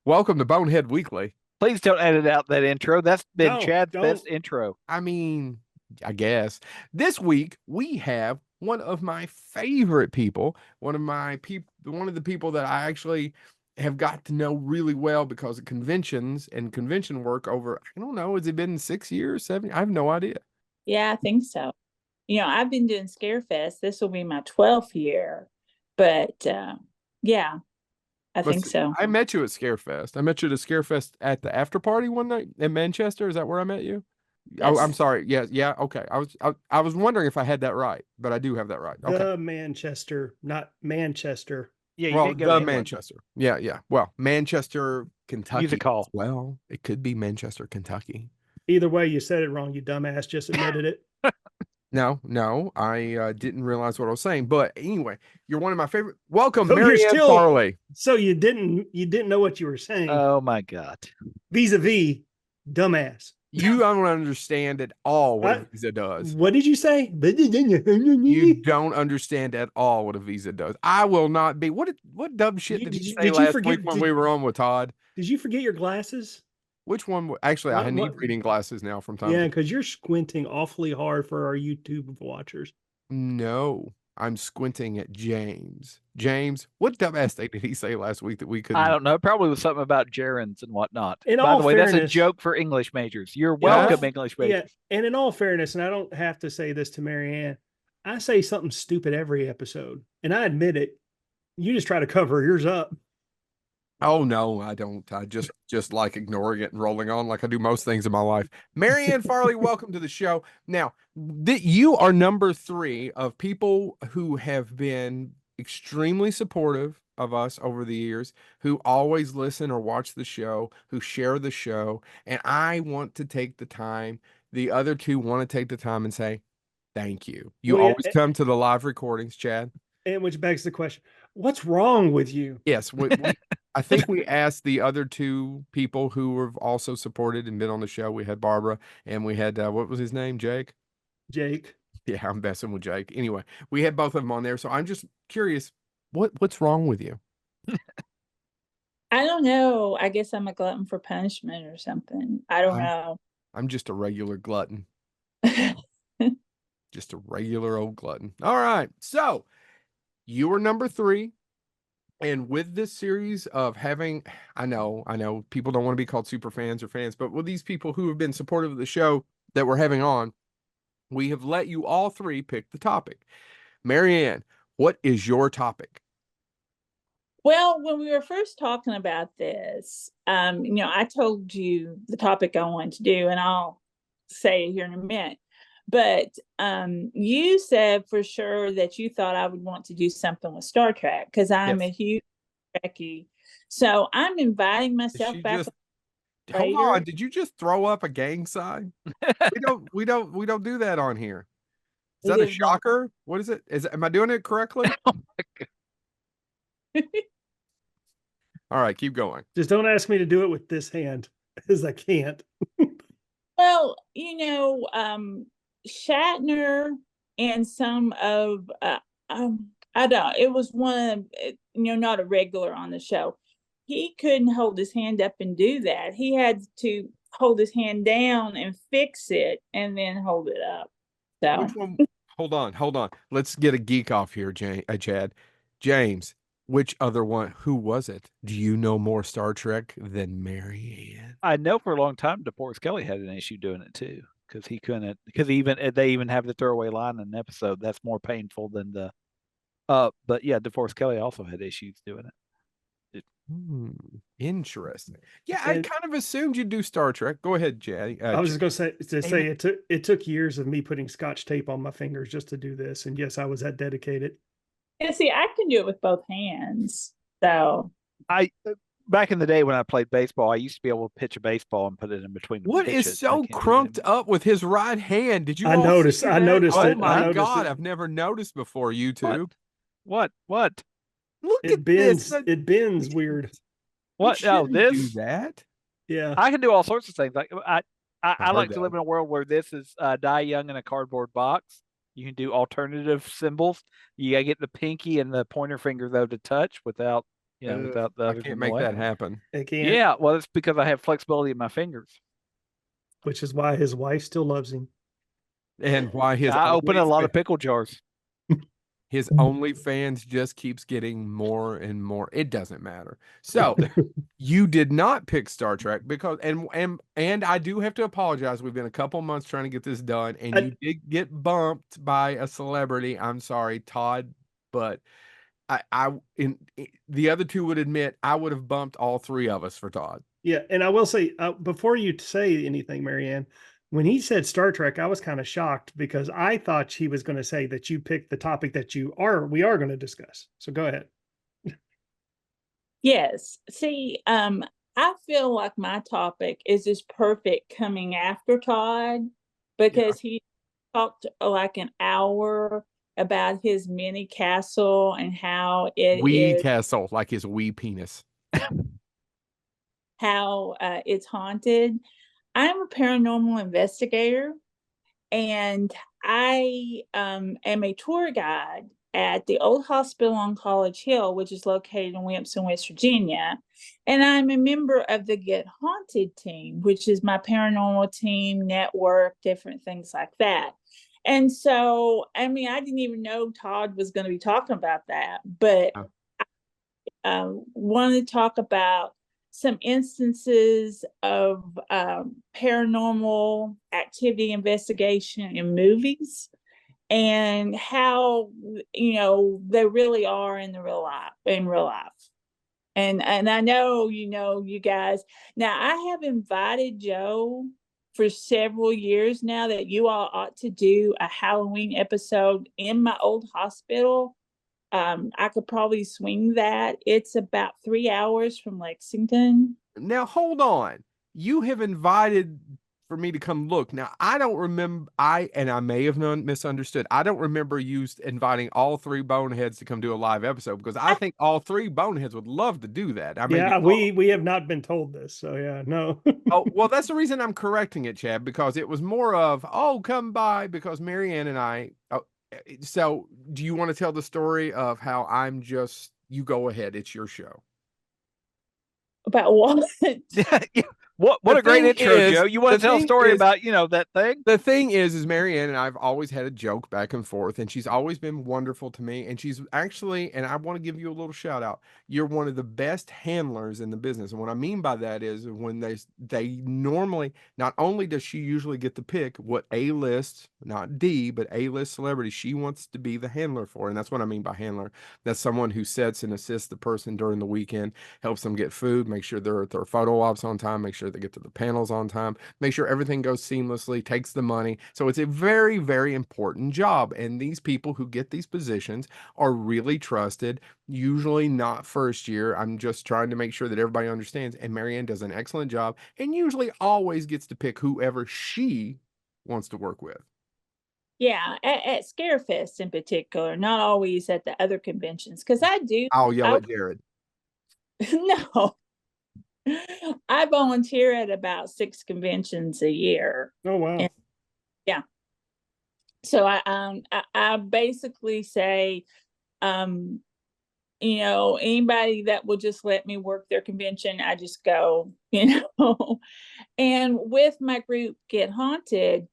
Welcome to Bonehead Weekly. Please don't edit out that intro. That's been No, Chad's don't. best intro. I mean, I guess. This week we have one of my favorite people, one of the people that I actually have got to know really well because of conventions and convention work over, I don't know, has it been 6 years, 7? I have no idea. Yeah, I think so. I've been doing Scarefest. This will be my 12th year, but yeah, I think so. I met you at Scarefest. I met you at a Scarefest at the after party one night in Manchester. Is that where I met you? Oh, I'm Yes. sorry. Yeah. Okay. I was wondering if I had that right, but I do have that right. Okay. The Manchester, not Manchester. Yeah, you Well, did go the to England. Manchester. Yeah. Well, Manchester, Kentucky. Music hall. Well, it could be Manchester, Kentucky. Either way, you said it wrong, you dumbass. Just admitted it. No, I didn't realize what I was saying. But anyway, you're one of my favorite. Welcome, So you're Marianne still- Farley. So you didn't know what you were saying. Oh my God. Vis-a-vis, dumbass. You don't understand at all what a What? visa does. What did you say? You don't understand at all what a visa does. I will not be. What dumb shit did you say last week when we were on with Todd? Did you forget your glasses? Which one? Actually, I need reading glasses now from time to Yeah, time. because you're squinting awfully hard for our YouTube watchers. No, I'm squinting at James. James, what dumbass thing did he say last week that we couldn't? I don't know. Probably was something about gerunds and whatnot. In By all the way, that's a fairness- joke for English majors. You're Yeah. welcome, English majors. Yeah, and in all fairness, and I don't have to say this to Marianne, I say something stupid every episode, and I admit it. You just try to cover yours up. Oh no, I don't. I just like ignoring it and rolling on like I do most things in my life. Marianne Farley, welcome to the show. Now, you are number 3 of people who have been extremely supportive of us over the years, who always listen or watch the show, who share the show, and I want to take the time. The other two want to take the time and say thank you. You Well, yeah, always come to the live recordings, Chad. And which begs the question, what's wrong with you? Yes, I think we asked the other 2 people who have also supported and been on the show. We had Barbara and we had, what was his name? Jake? Jake. Yeah, I'm messing with Jake. Anyway, we had both of them on there. So I'm just curious, what's wrong with you? I don't know. I guess I'm a glutton for punishment or something. I don't know. I'm just a regular glutton. Just a regular old glutton. All right. So you were number 3. And with this series of having, I know people don't want to be called super fans or fans, but with these people who have been supportive of the show that we're having on, we have let you all 3 pick the topic. Marianne, what is your topic? Well, when we were first talking about this, I told you the topic I wanted to do, and I'll say it here in a minute. But you said for sure that you thought I would want to do something with Star Trek because I'm a huge Trekkie. So I'm inviting myself back. Hold on, did you just throw up a gang sign? we don't do that on here. Is that a shocker? What is it? Am I doing it correctly? Oh my God. All right, keep going. Just don't ask me to do it with this hand, because I can't. Well, Shatner and some of I don't. It was one of not a regular on the show. He couldn't hold his hand up and do that. He had to hold his hand down and fix it, and then hold it up. So which one? Hold on. Let's get a geek off here, Chad. James, which other one? Who was it? Do you know more Star Trek than Marianne? I know for a long time DeForest Kelly had an issue doing it too. Because he couldn't, because they even have the throwaway line in an episode that's more painful than the but yeah, DeForest Kelly also had issues doing it. Interesting. Yeah, I kind of assumed you'd do Star Trek. Go ahead, Jay. I was just going to say it took years of me putting Scotch tape on my fingers just to do this, and yes, I was that dedicated. yeah, see, I can do it with both hands. So Back in the day when I played baseball, I used to be able to pitch a baseball and put it in between. What is so crunked up with his right hand? Did you? I noticed. I noticed oh it. my God! I've never noticed before. YouTube. What? Look it at bends. this. It bends weird. What? Oh, this. Do that? Yeah. I can do all sorts of things. Like I like to that. live in a world where this is die young in a cardboard box, You can do alternative symbols. You gotta get the pinky and the pointer finger though to touch without, without the I others in can't the make way. that happen. They can't. Yeah, well, it's because I have flexibility in my fingers. Which is why his wife still loves him. And why I open a lot of pickle jars. his OnlyFans just keeps getting more and more. It doesn't matter. So you did not pick Star Trek because and I do have to apologize. We've been a couple months trying to get this done, and you did get bumped by a celebrity. I'm sorry, Todd, but the other two would admit I would have bumped all three of us for Todd. Yeah, and I will say before you say anything, Marianne, when he said Star Trek, I was kind of shocked because I thought he was going to say that you picked the topic that we are going to discuss. So go ahead. Yes. See, I feel like my topic is just perfect coming after Todd because he talked like an hour about his mini castle and how it Wee is castle, like his wee penis. how it's haunted. I'm a paranormal investigator, and I am a tour guide at the old hospital on College Hill, which is located in Williamson, West Virginia. And I'm a member of the Get Haunted team, which is my paranormal team, network, different things like that. And so, I mean, I didn't even know Todd was going to be talking about that, but I want to talk about some instances of paranormal activity investigation in movies and how they really are in real life. And I know you guys. Now I have invited Joe for several years now that you all ought to do a Halloween episode in my old hospital. I could probably swing that. It's about 3 hours from Lexington. Now hold on. You have invited for me to come look. Now I don't remember. I may have misunderstood. I don't remember you inviting all three boneheads to come do a live episode because I think all three boneheads would love to do that. I may be we have not been told this, so yeah, no. Oh, well, that's the reason I'm correcting it, Chad, because it was more of, oh, come by, because Marianne and I. Oh, so, do you want to tell the story of how you go ahead, it's your show? About what? What a great intro, Joe. You want to tell a story about, that thing? The thing is Marianne and I've always had a joke back and forth, and she's always been wonderful to me. And she's actually, and I want to give you a little shout out. You're one of the best handlers in the business. And what I mean by that is when they normally, not only does she usually get to pick what A-list, not D, but A-list celebrity she wants to be the handler for. And that's what I mean by handler. That's someone who sets and assists the person during the weekend, helps them get food, make sure they're at their photo ops on time, make sure they get to the panels on time, make sure everything goes seamlessly, takes the money. So it's a very, very important job. And these people who get these positions are really trusted, usually not first year. I'm just trying to make sure that everybody understands. And Marianne does an excellent job and usually always gets to pick whoever she wants to work with. Yeah, at Scarefest in particular, not always at the other conventions, because I'll yell at Jared. No. I volunteer at about 6 conventions a year. Oh wow. And, yeah. So I basically say, anybody that will just let me work their convention, I just go, And with my group Get Haunted,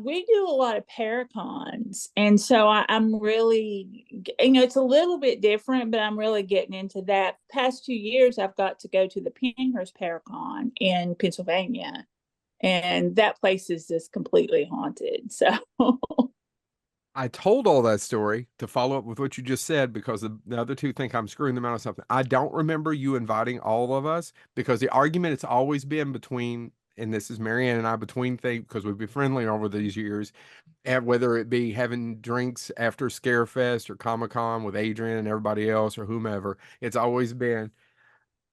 we do a lot of paracons. And so I'm really, it's a little bit different, but I'm really getting into that. Past 2 years, I've got to go to the Pinehurst Paracon in Pennsylvania. And that place is just completely haunted. So I told all that story to follow up with what you just said because the other two think I'm screwing them out of something. I don't remember you inviting all of us because the argument it's always been between, and this is Marianne and I, between things, because we've been friendly over these years, and whether it be having drinks after Scarefest or Comic-Con with Adrian and everybody else or whomever, it's always been,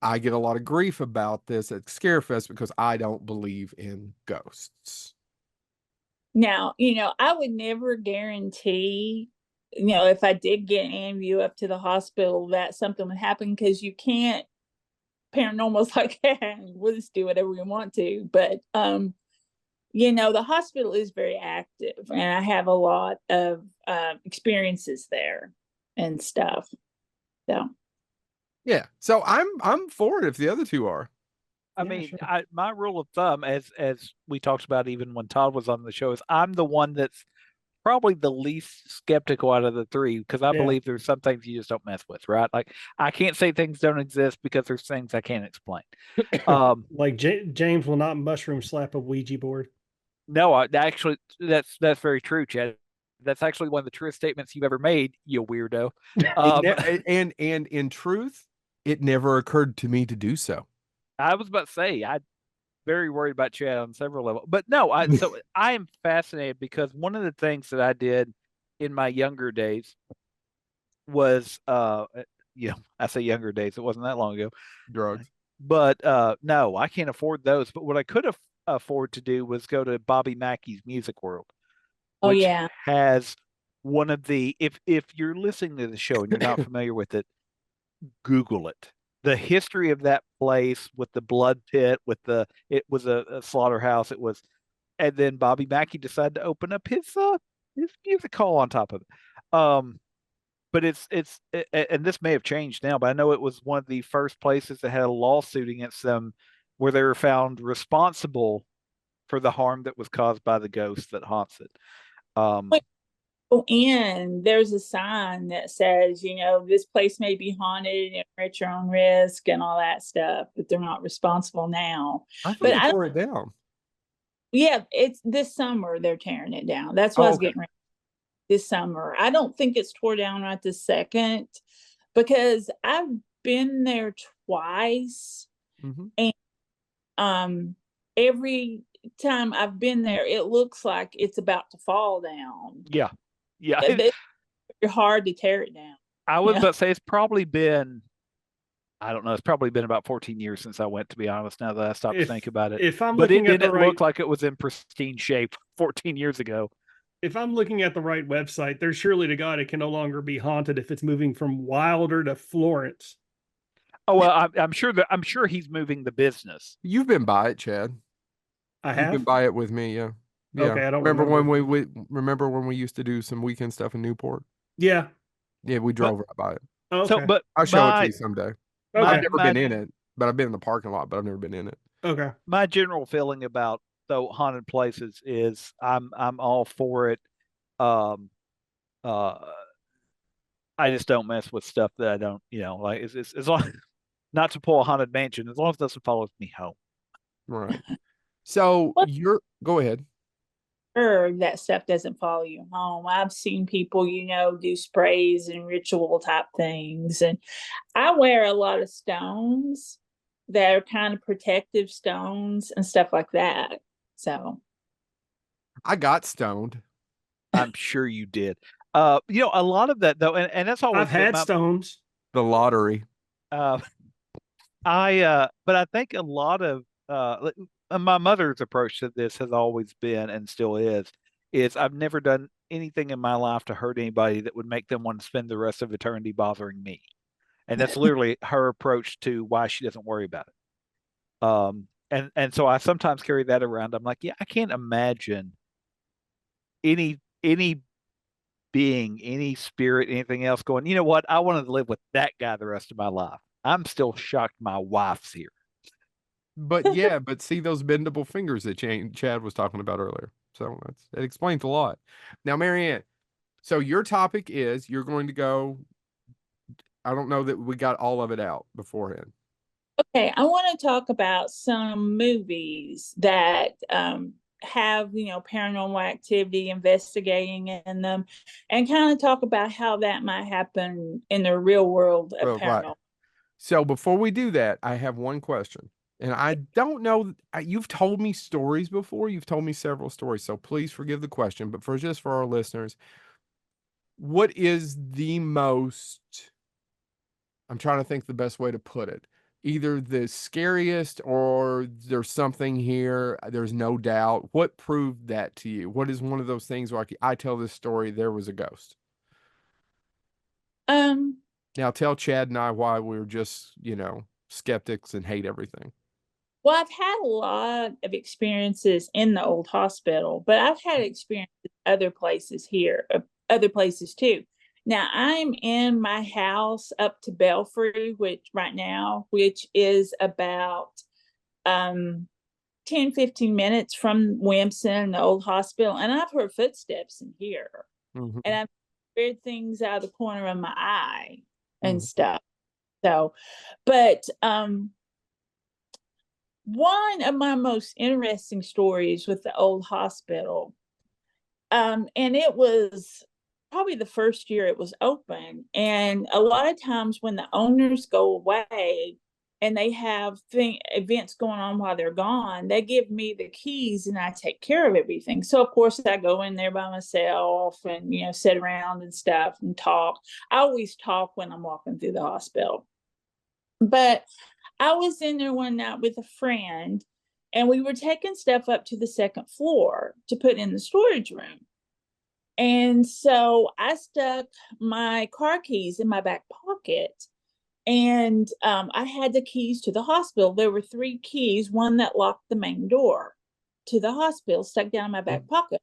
I get a lot of grief about this at Scarefest because I don't believe in ghosts. now, I would never guarantee, if I did get Andrew up to the hospital, that something would happen because you can't. Paranormal's like, we'll just do whatever we want to. But the hospital is very active, and I have a lot of experiences there and stuff. So Yeah. So I'm for it if the other two are. I Yeah, mean, sure. my rule of thumb, as we talked about even when Todd was on the show, is I'm the one that's probably the least skeptical out of the three because I Yeah. believe there's some things you just don't mess with, right? Like I can't say things don't exist because there's things I can't explain. Like James will not mushroom slap a Ouija board. No, actually, that's very true, Chad. That's actually one of the truest statements you've ever made, you weirdo. And in truth, it never occurred to me to do so. I was about to say I'm very worried about Chad on several levels, but no, so I am fascinated because one of the things that I did in my younger days was I say younger days, it wasn't that long ago, Drugs. but no, I can't afford those. But what I could afford to do was go to Bobby Mackey's Music World, oh which yeah. has one of the if you're listening to the show and you're not familiar with it, Google it. The history of that place with the blood pit, it was a slaughterhouse. It was, and then Bobby Mackey decided to open up his music hall on top of it. But and this may have changed now, but I know it was one of the first places that had a lawsuit against them where they were found responsible for the harm that was caused by the ghost that haunts it. And there's a sign that says, this place may be haunted and at your own risk and all that stuff, but they're not responsible now. I thought But they tore it down. Yeah, it's this summer they're tearing it down. That's what I was getting ready this summer. I don't think it's tore down right this second because I've been there twice, and every time I've been there, it looks like it's about to fall down. Yeah. It's hard to tear it down. I was about to say it's probably been, I don't know, it's probably been about 14 years since I went, to be honest, now that I stopped to think about it. If I'm But it looking at the didn't right, look like it was in pristine shape 14 years ago. if I'm looking at the right website, there's surely to God it can no longer be haunted if it's moving from Wilder to Florence. Oh well, I'm sure he's moving the business. You've been by it, Chad. I You've been have. by it with me, yeah. Yeah. Okay, I don't remember remember. when we remember when we used to do some weekend stuff in Newport? Yeah. Yeah, we drove right by it. Okay. So, but I'll show it to you someday. Okay. I've never been in it, but I've been in the parking lot, but I've never been in it. Okay. My general feeling about haunted places is I'm all for it. I just don't mess with stuff that I don't, like it's as long not to pull a haunted mansion, as long as it doesn't follow me home. Right. So go ahead. Sure, that stuff doesn't follow you home. I've seen people, do sprays and ritual type things. And I wear a lot of stones that are kind of protective stones and stuff like that. So I got stoned. I'm sure you did. A lot of that though, and that's always I've had stones. The lottery. But I think a lot of my mother's approach to this has always been and still is I've never done anything in my life to hurt anybody that would make them want to spend the rest of eternity bothering me. And that's literally her approach to why she doesn't worry about it. And so I sometimes carry that around. I'm like, yeah, I can't imagine any being, any spirit, anything else going, you know what? I want to live with that guy the rest of my life. I'm still shocked my wife's here. But yeah, but see those bendable fingers that Chad was talking about earlier. So it explains a lot. Now, Marianne, so your topic is you're going to go. I don't know that we got all of it out beforehand. Okay, I want to talk about some movies that have, paranormal activity investigating in them, and kind of talk about how that might happen in the real world of paranormal. Right. So before we do that, I have one question. And I don't know, you've told me stories before. You've told me several stories. So please forgive the question. But for our listeners, what is the most, I'm trying to think the best way to put it, either the scariest or there's something here, there's no doubt. What proved that to you? What is one of those things where I tell this story, there was a ghost? Now tell Chad and I why we're just, skeptics and hate everything. Well, I've had a lot of experiences in the old hospital, but I've had experiences other places here, other places too. Now I'm in my house up to Belfry, which right now, which is about 10, 15 minutes from Williamson, the old hospital, and I've heard footsteps in here. Mhm. And I've heard things out of the corner of my eye and Mhm. stuff. So, but one of my most interesting stories with the old hospital, and it was probably the first year it was open. And a lot of times when the owners go away and they have events going on while they're gone, they give me the keys and I take care of everything. So of course I go in there by myself and, you know, sit around and stuff and talk. I always talk when I'm walking through the hospital. But I was in there one night with a friend and we were taking stuff up to the second floor to put in the storage room. And so I stuck my car keys in my back pocket. And I had the keys to the hospital. There were 3 keys, one that locked the main door to the hospital, stuck down in my back pocket.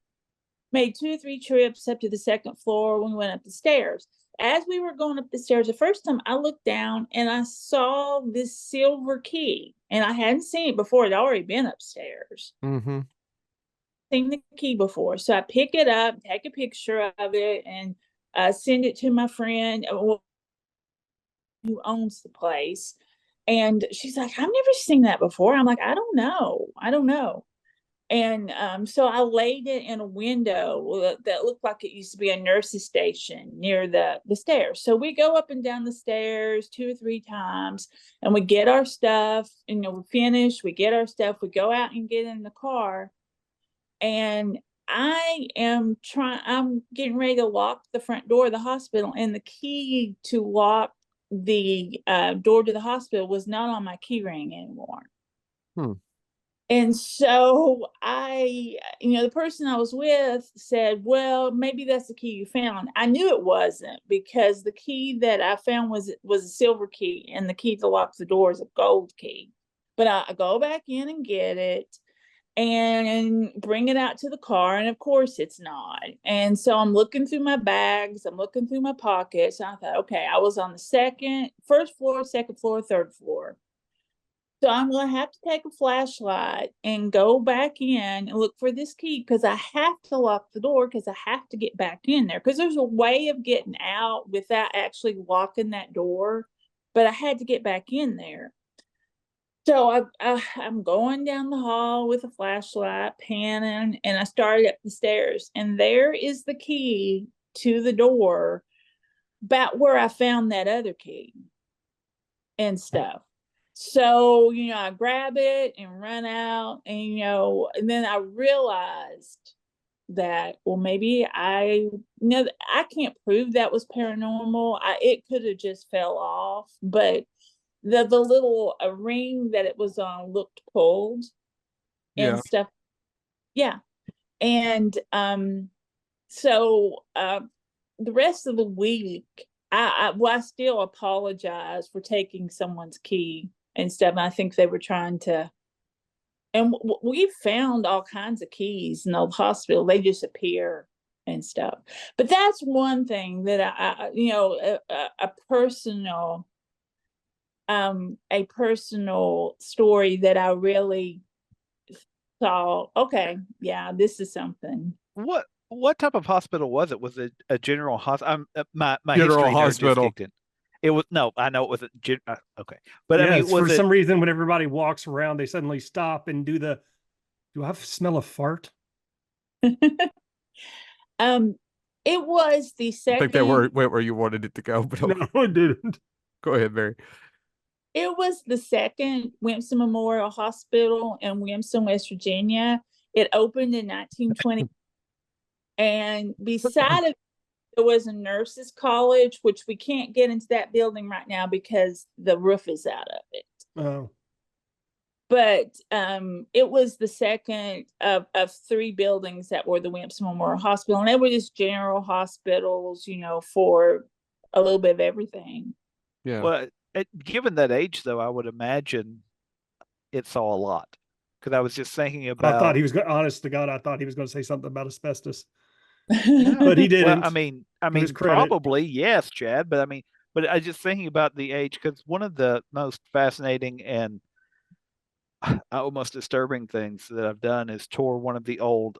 Made 2 or 3 trips up to the second floor when we went up the stairs. As we were going up the stairs, the first time I looked down and I saw this silver key, and I hadn't seen it before. It'd already been upstairs. Mhm. Seen the key before. So I pick it up, take a picture of it, and send it to my friend who owns the place. And she's like, I've never seen that before. I'm like, I don't know. And so I laid it in a window that looked like it used to be a nurse's station near the stairs. So we go up and down the stairs 2 or 3 times and we get our stuff, and, you know, we finish, we get our stuff, we go out and get in the car. And I'm getting ready to lock the front door of the hospital, and the key to lock the door to the hospital was not on my key ring anymore. Hmm. And so the person I was with said, well, maybe that's the key you found. I knew it wasn't, because the key that I found was a silver key, and the key to lock the door is a gold key. But I go back in and get it and bring it out to the car, and of course it's not. And so I'm looking through my bags, I'm looking through my pockets, and I thought, okay, I was on the first floor, second floor, third floor. So I'm going to have to take a flashlight and go back in and look for this key, because I have to lock the door, because I have to get back in there, because there's a way of getting out without actually locking that door, but I had to get back in there. So I'm going down the hall with a flashlight, panning, and I started up the stairs, and there is the key to the door, about where I found that other key and stuff. So, I grab it and run out, and then I realized that, well, maybe I can't prove that was paranormal. It could have just fell off, but the little ring that it was on looked pulled and Yeah. stuff. Yeah. And so the rest of the week, I still apologize for taking someone's key and stuff. And I think they were trying to, and we found all kinds of keys in the old hospital. They just appear and stuff. But that's one thing that a personal story that I really thought, okay, yeah, this is something. What type of hospital was it? Was it a general hospital? My General history nerd just hospital. kicked in. It was no, I know it was okay, but I mean, Yes, was for it some reason when everybody walks around, they suddenly stop and do I smell a fart? It was the I think second. went where you wanted it to go, but No, I didn't. go ahead, Mary. It was the second Williamson Memorial Hospital in Williamson, West Virginia. It opened in 1920, and beside it, there was a nurses' college, which we can't get into that building right now because the roof is out of it. Oh. But it was the second of 3 buildings that were the Williamson Memorial Hospital, and they were just general hospitals, for a little bit of everything. Yeah. well, given that age though, I would imagine it saw a lot. Because I was just thinking I about. thought he was honest to God, I thought he was going to say something about asbestos. No. But he didn't. Well, I mean, his credit. probably yes, Chad. But but I just thinking about the age, because one of the most fascinating and almost disturbing things that I've done is tour one of the old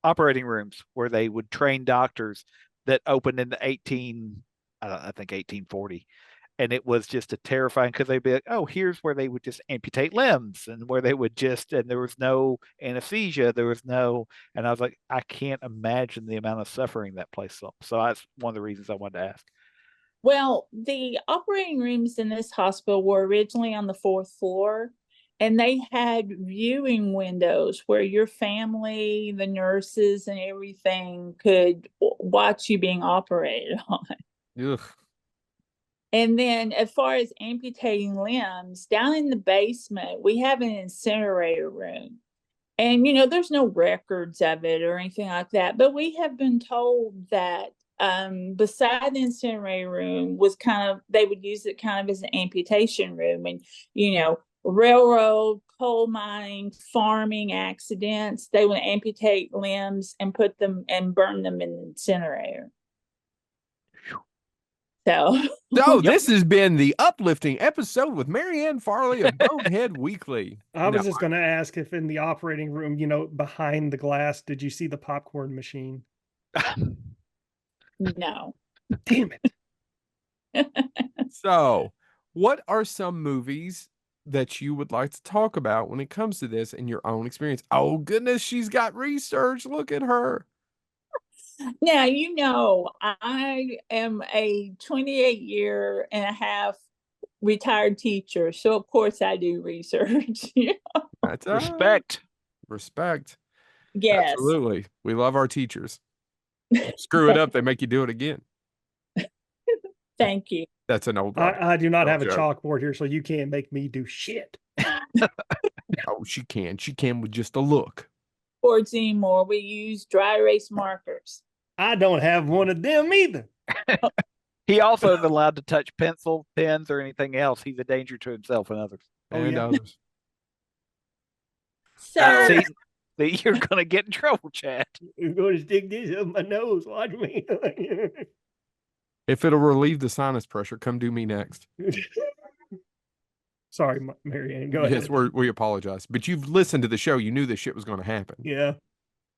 operating rooms where they would train doctors that opened in the I think 1840. And it was just a terrifying, because they'd be like, oh, here's where they would just amputate limbs, and where they would and there was no anesthesia, and I was like, I can't imagine the amount of suffering that place saw. So that's one of the reasons I wanted to ask. Well, the operating rooms in this hospital were originally on the 4th floor, and they had viewing windows where your family, the nurses, and everything could watch you being operated on. Ugh. And then as far as amputating limbs, down in the basement, we have an incinerator room. And, there's no records of it or anything like that. But we have been told that beside the incinerator room was they would use it kind of as an amputation room. And, railroad, coal mining, farming accidents, they would amputate limbs and put them and burn them in the incinerator. So this has been the uplifting episode with Marianne Farley of Bonehead Weekly. I was just going to ask if in the operating room, behind the glass, did you see the popcorn machine? No. Damn it. So, what are some movies that you would like to talk about when it comes to this in your own experience? Oh, goodness, she's got research. Look at her. Now, I am a 28-year-and-a-half retired teacher. So, of course, I do research. That's Respect. Respect. Yes. Absolutely. We love our teachers. Screw it up, they make you do it again. Thank you. That's an old I do not have a joke. chalkboard here, so you can't make me do shit. Oh, she can. She can with just a look. Boards anymore. We use dry erase markers. I don't have one of them either. He also isn't allowed to touch pencil, pens, or anything else. He's a danger to himself and others. And others. So See, you're going to get in trouble, Chad. You're going to stick this up my nose. Watch me. If it'll relieve the sinus pressure, come do me next. Sorry, Marianne. Go Yes, ahead. we apologize. But you've listened to the show. You knew this shit was going to happen. Yeah.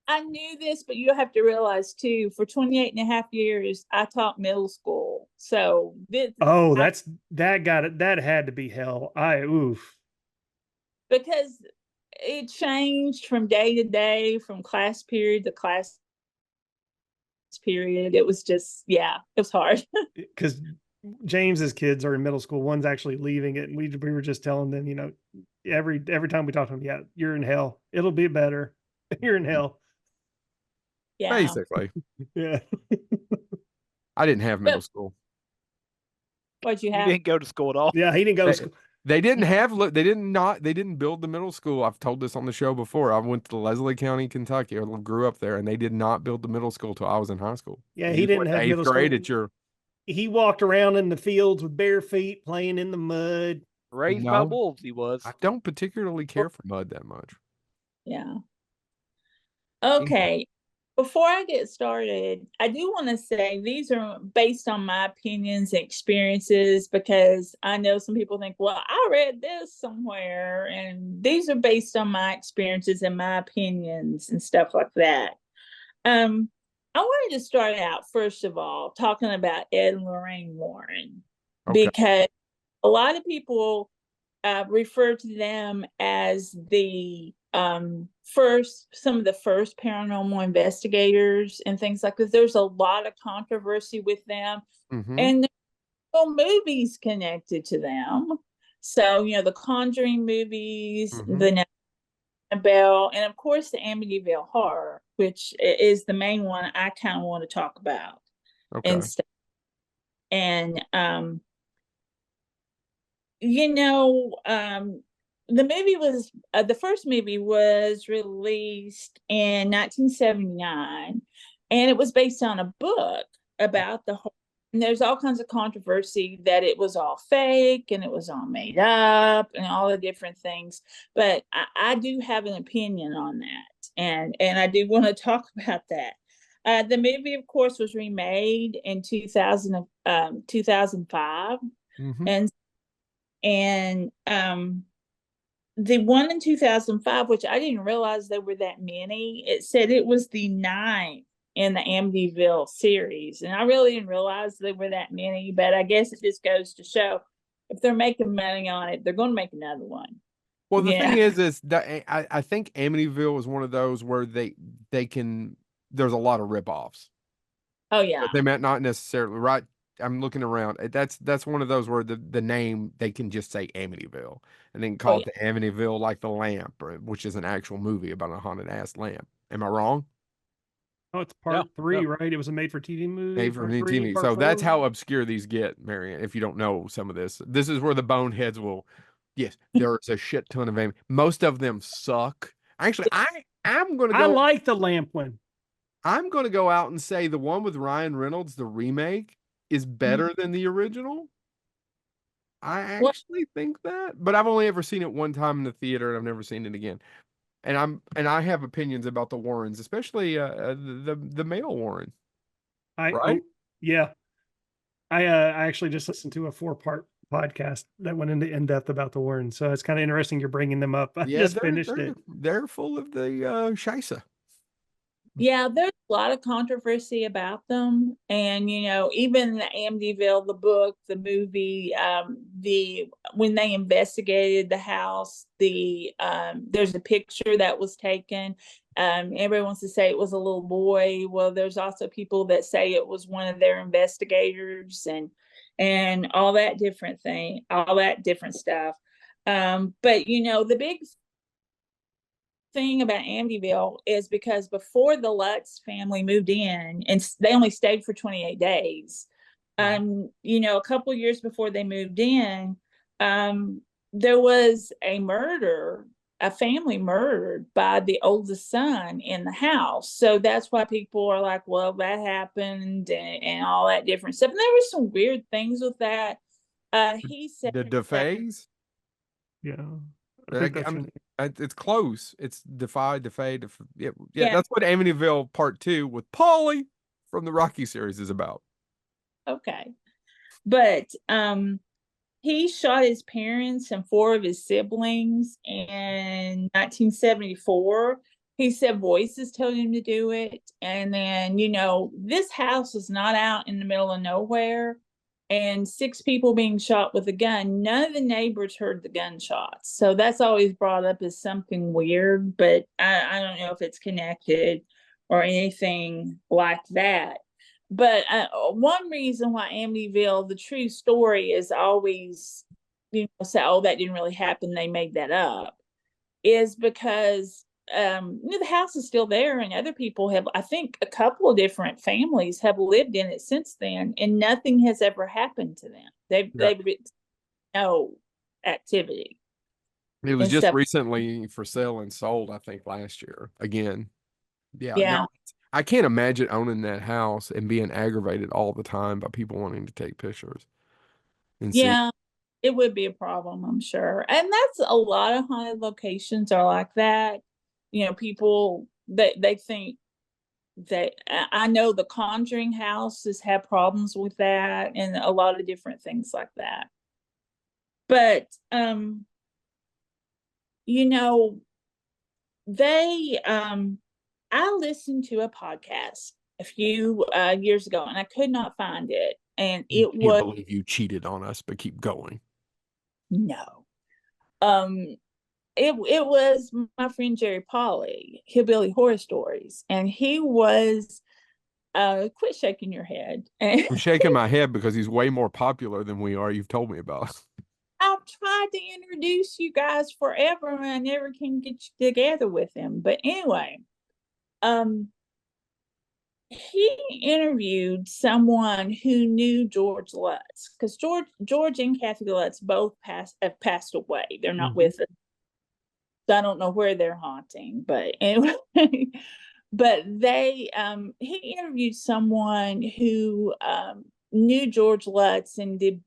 I knew this, but you have to realize too, for 28 and a half years, I taught middle school. So that had to be hell. Because it changed from day to day, from class period to class period. It was just, it was hard. Because James's kids are in middle school. One's actually leaving it. And we were just telling them, every time we talk to them, you're in hell. It'll be better. You're in hell. Yeah. Basically. Yeah. I didn't have middle school. What'd you You have? didn't go to school at all. Yeah, he didn't go to school. They didn't build the middle school. I've told this on the show before. I went to Leslie County, Kentucky. I grew up there, and they did not build the middle school till I was in high school. Yeah, he didn't have middle school. He walked around in the fields with bare feet, playing in the mud. Raised by wolves, he was. I don't particularly care for mud that much. Yeah. Okay. Before I get started, I do want to say these are based on my opinions and experiences, because I know some people think, well, I read this somewhere, and these are based on my experiences and my opinions and stuff like that. I wanted to start out, first of all, talking about Ed and Lorraine Warren, because a lot of people refer to them as the some of the first paranormal investigators and things like that. There's a lot of controversy with them, and there's no movies connected to them. So, the Conjuring movies, the Annabelle, and of course the Amityville Horror, which is the main one I kind of want to talk about. The movie was the first movie was released in 1979, and it was based on a book about the there's all kinds of controversy that it was all fake and it was all made up and all the different things. But I do have an opinion on that, and I do want to talk about that. The movie, of course, was remade in 2005, Mhm. and the one in 2005, which I didn't realize there were that many. It said it was the 9th in the Amityville series, and I really didn't realize there were that many. But I guess it just goes to show, if they're making money on it, they're going to make another one. Well, the Yeah. thing is that I think Amityville is one of those where they can. There's a lot of ripoffs. Oh yeah. But they might not necessarily, right. I'm looking around. That's one of those where the name, they can just say Amityville and then call it the Amityville, like the lamp, which is an actual movie about a haunted ass lamp. Am I wrong? Oh, it's part Yeah, 3, yeah. right? It was a made for TV movie. Made for part 3, TV. part So that's 4. how obscure these get, Marianne. If you don't know some of this, this is where the boneheads will. Yes, there's a shit ton of most of them suck. Actually, I'm gonna I go. like the lamp one. I'm gonna go out and say the one with Ryan Reynolds, the remake, is better than the original. I actually think that, but I've only ever seen it one time in the theater, and I've never seen it again. And I have opinions about the Warrens, especially the male Warren. Right? Yeah. I actually just listened to a 4-part podcast that went into in depth about the Warrens, so it's kind of interesting you're bringing them up. I Yeah, just finished it. They're full of the scheisse. Yeah, there's a lot of controversy about them. And, even the Amityville, the book, the movie, when they investigated the house, there's a picture that was taken. Everyone wants to say it was a little boy. Well, there's also people that say it was one of their investigators, and all that different stuff. But the big thing about Amityville is because before the Lutz family moved in, and they only stayed for 28 days, a couple of years before they moved in, there was a family murdered by the oldest son in the house. So that's why people are like, well, that happened, and all that different stuff. And there was some weird things with that. He said The DeFays. Yeah. I think that's it's close. It's defay. Yeah, that's what Amityville Part 2 with Paulie from the Rocky series is about. Okay. But he shot his parents and 4 of his siblings in 1974. He said voices told him to do it. And then, this house is not out in the middle of nowhere. And 6 people being shot with a gun. None of the neighbors heard the gunshots. So that's always brought up as something weird, but I don't know if it's connected or anything like that. But one reason why Amityville, the true story, is always, say, oh, that didn't really happen, they made that up, is because the house is still there, and other people have, I think a couple of different families have lived in it since then, and nothing has ever happened to them. They've no activity. It was just recently for sale and sold, I think, last year again. Yeah. No, I can't imagine owning that house and being aggravated all the time by people wanting to take pictures. Yeah, it would be a problem, I'm sure. And that's a lot of haunted locations are like that. People they think that, I know the Conjuring houses have problems with that, and a lot of different things like that. But they I listened to a podcast a few years ago, and I could not find it, and it was. Can't believe you cheated on us, but keep going. No. It was my friend Jerry Polly, Hillbilly Horror Stories, and he was quit shaking your head. I'm shaking my head because he's way more popular than we are. You've told me about. I've tried to introduce you guys forever, and I never can get you together with him. But anyway, he interviewed someone who knew George Lutz, because George and Kathy Lutz both have passed away. They're not with us. So I don't know where they're haunting, but anyway. But he interviewed someone who knew George Lutz and did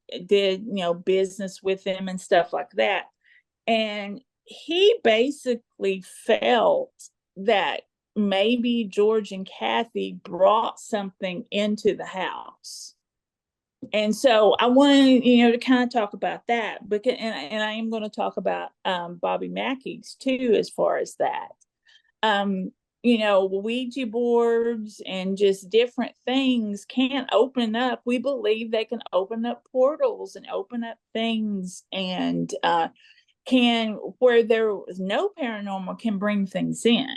business with him and stuff like that. And he basically felt that maybe George and Kathy brought something into the house. And so I wanted, to kind of talk about that, because, and I am going to talk about Bobby Mackey's too, as far as that. Ouija boards and just different things can open up. We believe they can open up portals and open up things, and can, where there was no paranormal, can bring things in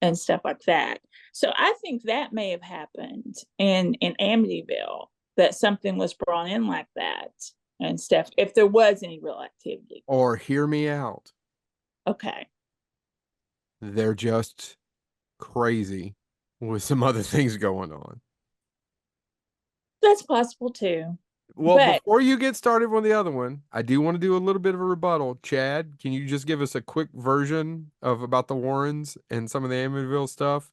and stuff like that. So I think that may have happened in Amityville, that something was brought in like that and stuff, if there was any real activity. Or hear me out. Okay. They're just crazy with some other things going on. That's possible too. Well, But before you get started on the other one, I do want to do a little bit of a rebuttal. Chad, can you just give us a quick version of about the Warrens and some of the Amityville stuff?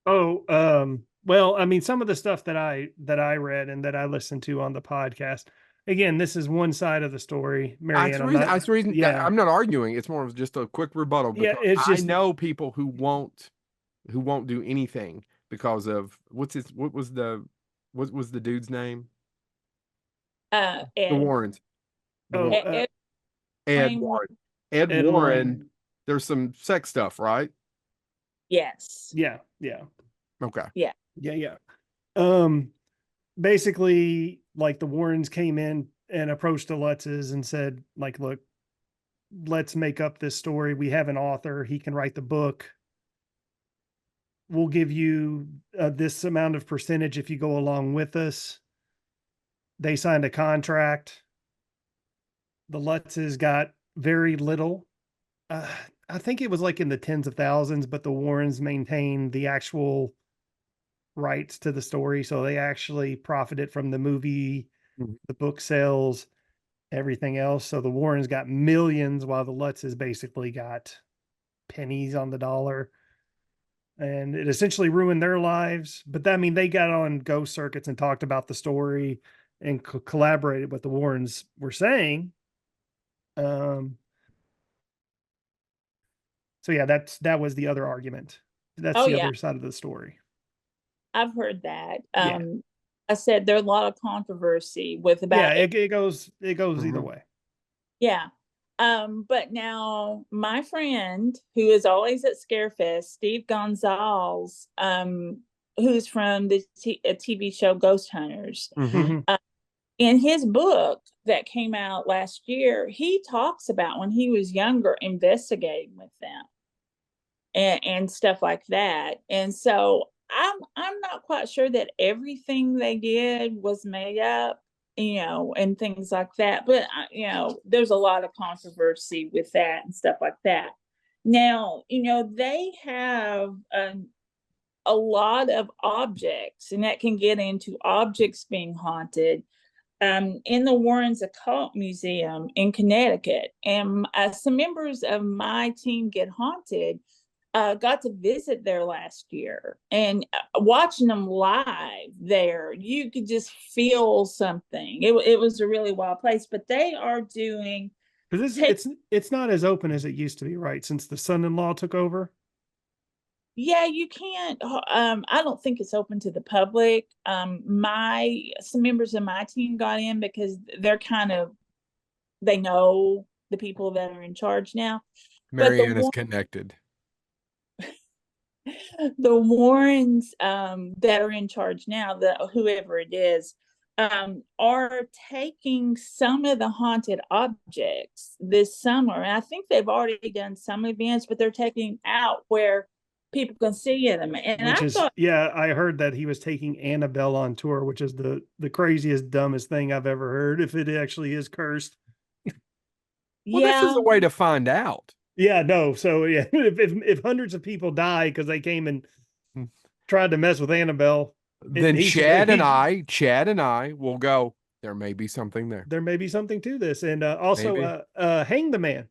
Oh, well, I mean, some of the stuff that I read and that I listened to on the podcast. Again, this is one side of the story, Marianne. That's the reason. Yeah, I'm not arguing. It's more of just a quick rebuttal, yeah. because It's just I know people who won't do anything because of what was the dude's name? The Warrens. The oh, Warrens. Ed Warren. Ed Ed Warren. Warren. There's some sex stuff, right? yes. yeah. Okay. Yeah. Basically, like, the Warrens came in and approached the Lutzes and said, like, look, let's make up this story. We have an author. He can write the book. We'll give you this amount of percentage if you go along with us. They signed a contract. The Lutzes got very little. I think it was like in the tens of thousands, but the Warrens maintained the actual rights to the story. So they actually profited from the movie, the book sales, everything else. So the Warrens got millions, while the Lutzes basically got pennies on the dollar. And it essentially ruined their lives. But that, I mean, they got on ghost circuits and talked about the story and collaborated with the Warrens were saying. So yeah, that was the other argument. That's the other side of the story. I've heard that. Yeah. I said there's a lot of controversy with about it goes either way. Yeah. But now my friend who is always at Scarefest, Steve Gonzalez, who's from the TV show Ghost Hunters, in his book that came out last year, he talks about when he was younger investigating with them and stuff like that. And so I'm not quite sure that everything they did was made up, and things like that. But there's a lot of controversy with that and stuff like that. Now, they have a lot of objects, and that can get into objects being haunted. In the Warrens Occult Museum in Connecticut, and some members of my team Get Haunted got to visit there last year, and watching them live there, you could just feel something. It was a really wild place, but they are doing. Because it's not as open as it used to be, right? Since the son-in-law took over. Yeah, you can't. I don't think it's open to the public. Some members of my team got in because they know the people that are in charge now. Marianne is connected. The Warrens that are in charge now, whoever it is, are taking some of the haunted objects this summer. And I think they've already done some events, but they're taking out where people can see them. And I heard that he was taking Annabelle on tour, which is the craziest, dumbest thing I've ever heard, if it actually is cursed. Well, this is a way to find out. Yeah, no. So yeah, if hundreds of people die because they came and tried to mess with Annabelle, then Chad and I will go, there may be something there. There may be something to this. And also hang the man.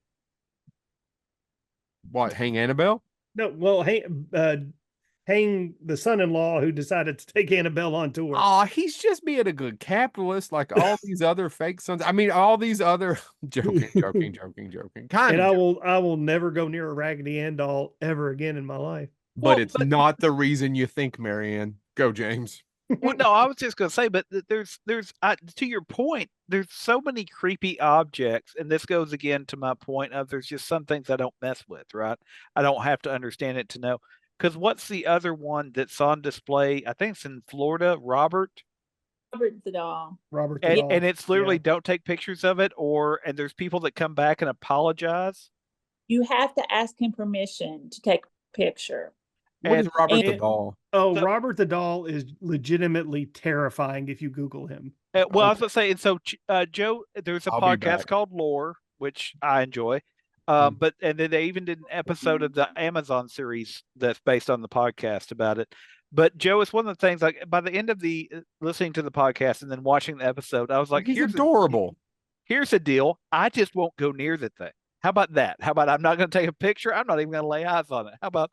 What, hang Annabelle? No, well, hang the son-in-law who decided to take Annabelle on tour. Oh, he's just being a good capitalist, like all these other fake sons. I mean, all these other joking. Kind And of, I will never go near a Raggedy Ann doll ever again in my life. but Well, it's not the reason you think, Marianne. Go, James. Well, no, I was just going to say, but to your point, there's so many creepy objects, and this goes again to my point of there's just some things I don't mess with, right? I don't have to understand it to know. Because what's the other one that's on display? I think it's in Florida, Robert, Robert the doll. Robert the and, doll. and it's literally Yeah. don't take pictures of it, and there's people that come back and apologize. You have to ask him permission to take a picture. What is Robert the and- doll? Oh, So- Robert the doll is legitimately terrifying if you Google him. Well, I was going to say, and so Joe, there's a I'll be podcast back. called Lore, which I enjoy. Hmm. But and then they even did an episode of the Amazon series that's based on the podcast about it. But Joe, it's one of the things like by the end of the listening to the podcast and then watching the episode, I was like, He's here's adorable. here's the deal. I just won't go near the thing. How about that? How about I'm not going to take a picture? I'm not even going to lay eyes on it. How about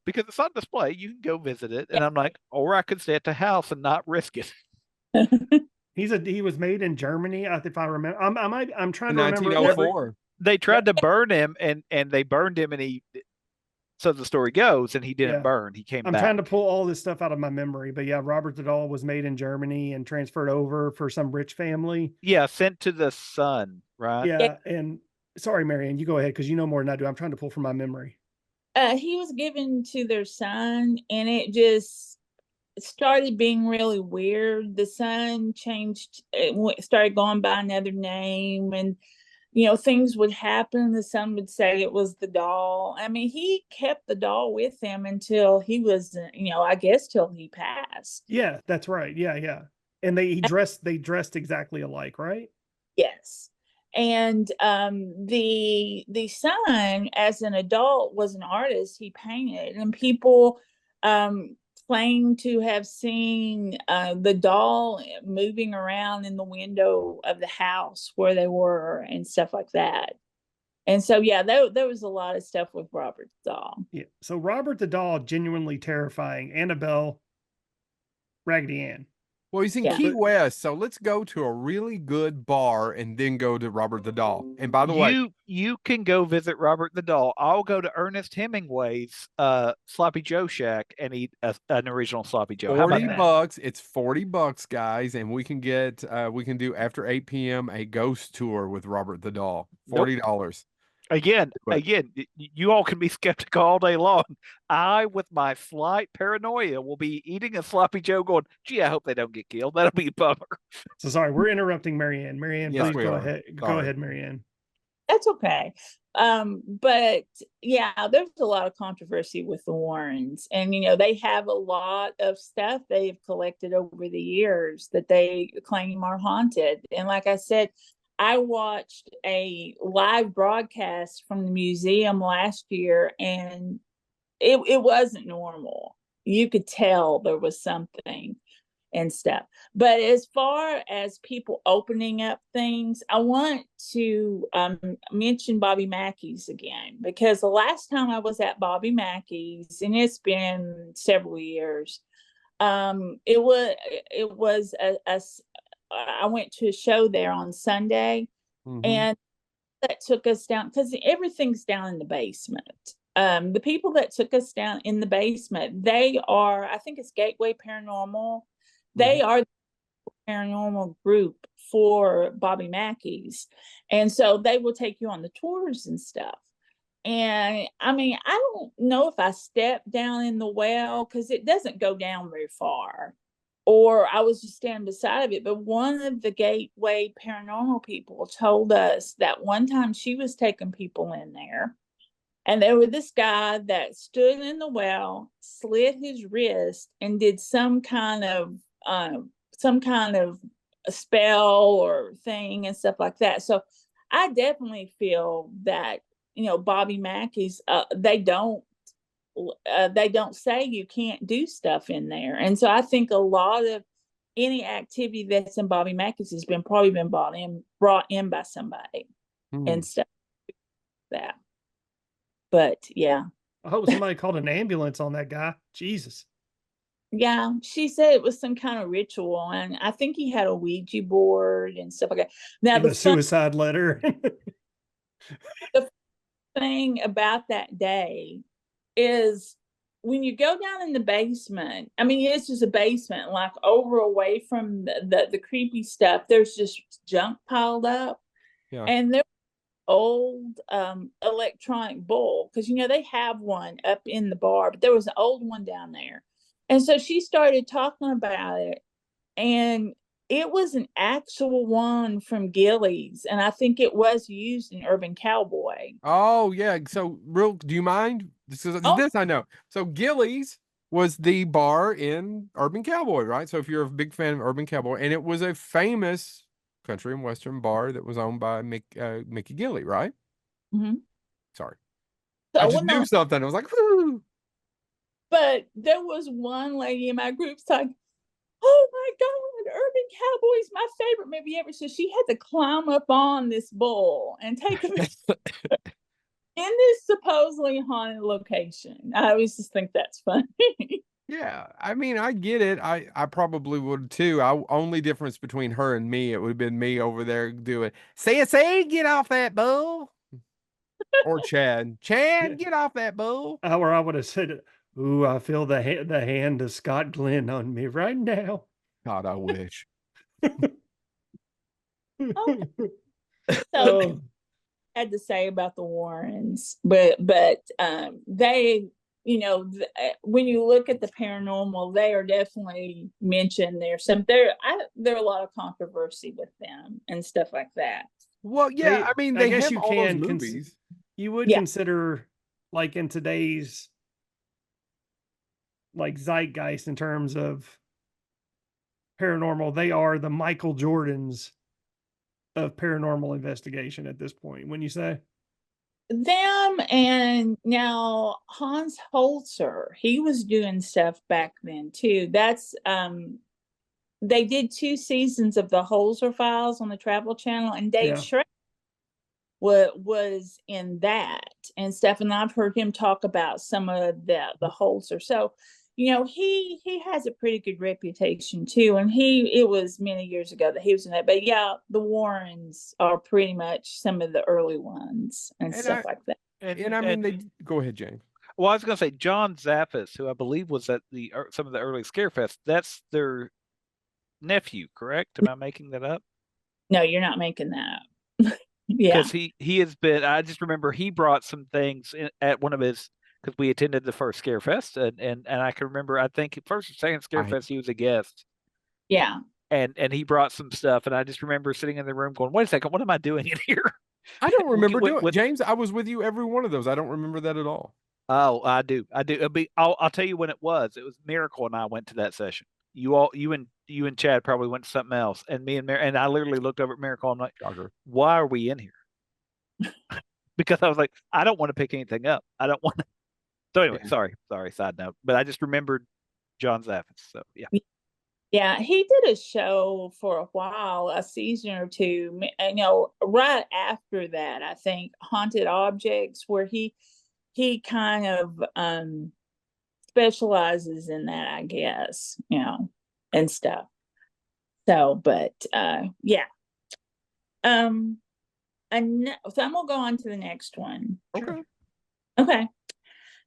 because it's on display, you can go visit it. And I'm like, or I could stay at the house and not risk it. He was made in Germany, if I remember. I'm trying In to remember. 1904. They tried to burn him and they burned him and he so the story goes and he didn't Yeah. burn. He came I'm back. trying to pull all this stuff out of my memory, but yeah, Robert the doll was made in Germany and transferred over for some rich family. Yeah, sent to the sun, right? Yeah, and sorry, Marianne, you go ahead because you know more than I do. I'm trying to pull from my memory. He was given to their son, and it just started being really weird. The son changed, started going by another name, and things would happen. The son would say it was the doll. I mean, he kept the doll with him until he was, I guess till he passed. Yeah, that's right. Yeah. And they dressed exactly alike, right? Yes. And the son, as an adult, was an artist. He painted, and people claim to have seen the doll moving around in the window of the house where they were and stuff like that. And so, yeah, there was a lot of stuff with Robert's doll. Yeah. So Robert the doll, genuinely terrifying. Annabelle, Raggedy Ann. Well, he's in Yeah. Key West, so let's go to a really good bar and then go to Robert the Doll. And by the way, You can go visit Robert the Doll. I'll go to Ernest Hemingway's Sloppy Joe Shack and eat an original Sloppy Joe. How about that? $40. It's $40, guys, and we can do after 8 p.m. a ghost tour with Robert the Doll. $40. Again, But- you all can be skeptical all day long. I, with my slight paranoia, will be eating a Sloppy Joe going, gee, I hope they don't get killed. That'll be a bummer. So sorry, we're interrupting Marianne. Marianne, Yes, please we go are. ahead. Go Sorry. ahead, Marianne. That's okay. But yeah, there's a lot of controversy with the Warrens, and they have a lot of stuff they've collected over the years that they claim are haunted. And like I said, I watched a live broadcast from the museum last year, and it wasn't normal. You could tell there was something and stuff. But as far as people opening up things, I want to mention Bobby Mackey's again, because the last time I was at Bobby Mackey's, and it's been several years, it was I went to a show there on Sunday, Mhm. and that took us down because everything's down in the basement. The people that took us down in the basement, they are, I think it's Gateway Paranormal. They are the paranormal group for Bobby Mackey's. And so they will take you on the tours and stuff. And I mean, I don't know if I stepped down in the well because it doesn't go down very far, or I was just standing beside of it. But one of the Gateway Paranormal people told us that one time she was taking people in there, and there was this guy that stood in the well, slit his wrist, and did some kind of a spell or thing and stuff like that. So I definitely feel that Bobby Mackey's they don't say you can't do stuff in there. And so I think a lot of any activity that's in Bobby Mackey's has probably been brought in by somebody and stuff like that. But yeah. I hope somebody called an ambulance on that guy. Jesus. Yeah, she said it was some kind of ritual, and I think he had a Ouija board and stuff like that. Now, And a suicide letter. the thing about that day is when you go down in the basement, I mean, it's just a basement, like over away from the creepy stuff, there's just junk piled up. Yeah. And there old electronic bull, because they have one up in the bar, but there was an old one down there. And so she started talking about it, and it was an actual one from Gillies, and I think it was used in Urban Cowboy. Oh yeah. So do you mind? This I know. So Gillies was the bar in Urban Cowboy, right? So if you're a big fan of Urban Cowboy, and it was a famous country and western bar that was owned by Mickey Gilley, right? Mm-hmm. Sorry. So I just knew something. I was like, whoo. But there was one lady in my group like, oh my God, Urban Cowboy's my favorite movie ever. So she had to climb up on this bull and take a picture in this supposedly haunted location. I always just think that's funny. Yeah, I mean, I get it. I probably would too. Only difference between her and me, it would have been me over there doing, say, get off that bull. Or Chad, get off that bull. Or I would have said, ooh, I feel the hand of Scott Glenn on me right now. God, I wish. So had to say about the Warrens, but they, when you look at the paranormal, they are definitely mentioned. There are a lot of controversy with them and stuff like that. Well, yeah, I mean, they have all those movies. You would consider, like, in today's like zeitgeist in terms of paranormal, they are the Michael Jordans of paranormal investigation at this point, wouldn't you say? Them, and now Hans Holzer, he was doing stuff back then too. That's they did 2 seasons of the Holzer Files on the Travel Channel, and Dave Schrader was in that and stuff. And I've heard him talk about some of the Holzer. So, he has a pretty good reputation too. And it was many years ago that he was in that. But yeah, the Warrens are pretty much some of the early ones and stuff like that. And I mean, go ahead, James. Well, I was going to say John Zaffis, who I believe was at some of the early Scarefest. That's their nephew, correct? Am I making that up? No, you're not making that up. Yeah, because he has been. I just remember he brought some things at one of his, because we attended the first Scarefest, and I can remember, I think first or second Scarefest he was a guest. Yeah, and he brought some stuff, and I just remember sitting in the room going, "Wait a second, what am I doing in here?" I don't remember doing James. I was with you every one of those. I don't remember that at all. Oh, I do. I'll tell you when it was. It was Miracle and I went to that session. You and Chad probably went to something else, and me and and I literally looked over at Miracle. I'm like, why are we in here? Because I was like, I don't want to pick anything up. I don't want to. So anyway, sorry, side note. But I just remembered John Zaffis. So yeah. Yeah, he did a show for a while, a season or two, right after that, I think, Haunted Objects, where he kind of specializes in that, I guess, and stuff. So, but yeah. So I'm gonna go on to the next one. Okay.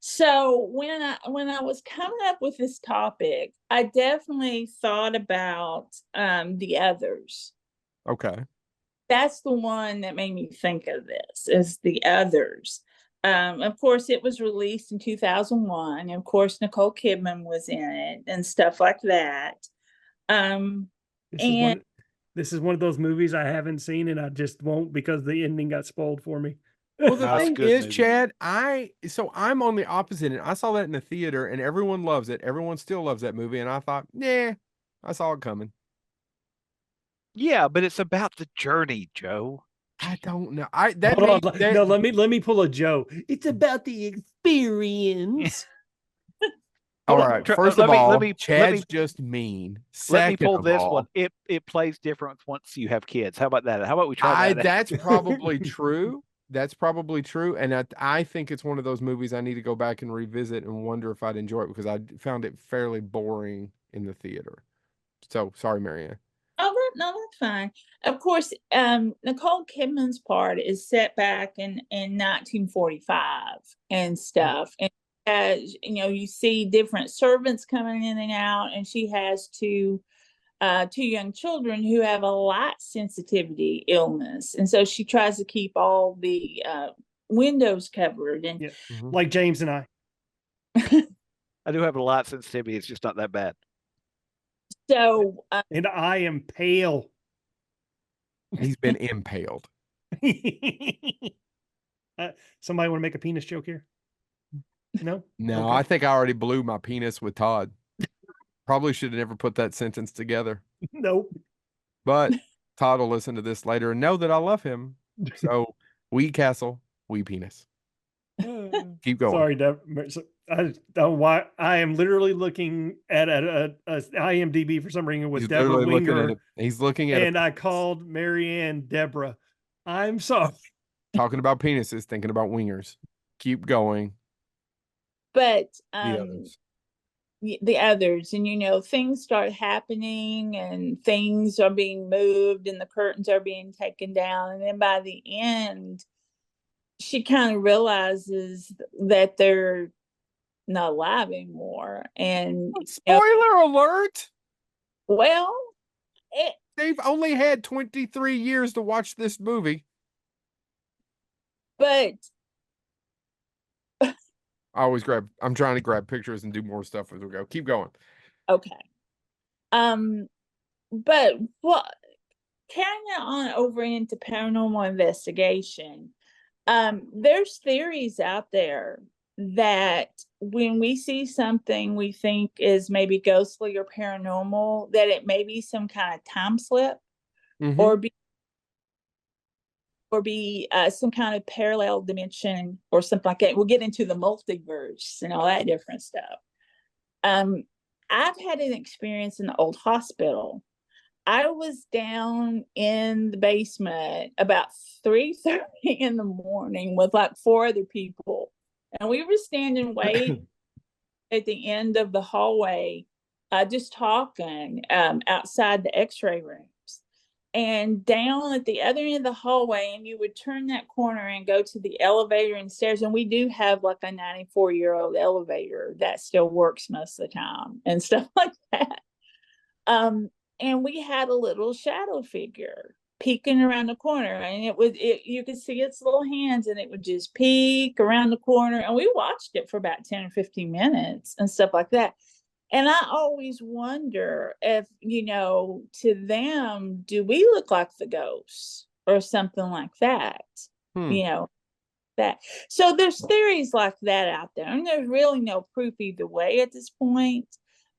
So when I was coming up with this topic, I definitely thought about The Others. Okay. That's the one that made me think of this, is The Others. Of course, it was released in 2001. And of course, Nicole Kidman was in it and stuff like that. This is one of those movies I haven't seen, and I just won't because the ending got spoiled for me. Well, the thing is, Chad, I'm on the opposite end. I saw that in the theater, and everyone loves it. Everyone still loves that movie, and I thought, nah, I saw it coming. Yeah, but it's about the journey, Joe. I don't know. Let me pull a Joe. It's about the experience. All right. First of all, Chad's just mean. Let me pull this one. It plays different once you have kids. How about that? How about we try that? That's probably true. That's probably true. And I think it's one of those movies I need to go back and revisit and wonder if I'd enjoy it because I found it fairly boring in the theater. So sorry, Marianne. Oh, no, that's fine. Of course, Nicole Kidman's part is set back in 1945 and stuff. And as you know, you see different servants coming in and out, and she has two young children who have a light sensitivity illness, and so she tries to keep all the windows covered. And Yeah, like James and I. I do have a light sensitivity. It's just not that bad. So, and I am pale. He's been impaled. Somebody want to make a penis joke here? No? No, Okay. I think I already blew my penis with Todd. Probably should have never put that sentence together. Nope. But Todd will listen to this later and know that I love him. So, we castle, we penis. Keep going. Sorry, Deb. I don't know why. I am literally looking at a IMDb for some reason with He's Deborah literally looking Winger. at he's looking at and I called Marianne Deborah. I'm sorry. Talking about penises, thinking about wingers. Keep going. but The others. the others, and you know, things start happening and things are being moved and the curtains are being taken down, and then by the end she kind of realizes that they're not alive anymore. And spoiler alert, well, they've only had 23 years to watch this movie. But I'm trying to grab pictures and do more stuff as we go. Keep going. Okay. But what carrying it on over into paranormal investigation, there's theories out there that when we see something we think is maybe ghostly or paranormal, that it may be some kind of time slip, or be some kind of parallel dimension or something like that. We'll get into the multiverse and all that different stuff. I've had an experience in the old hospital. I was down in the basement about 3:30 in the morning with like 4 other people. And we were standing waiting at the end of the hallway, just talking outside the x-ray rooms. And down at the other end of the hallway, and you would turn that corner and go to the elevator and stairs. And we do have like a 94-year-old elevator that still works most of the time and stuff like that. And we had a little shadow figure peeking around the corner, and you could see its little hands, and it would just peek around the corner. And we watched it for about 10 or 15 minutes and stuff like that. And I always wonder if, you know, to them, do we look like the ghosts or something like that? You know, that. So there's theories like that out there, and there's really no proof either way at this point.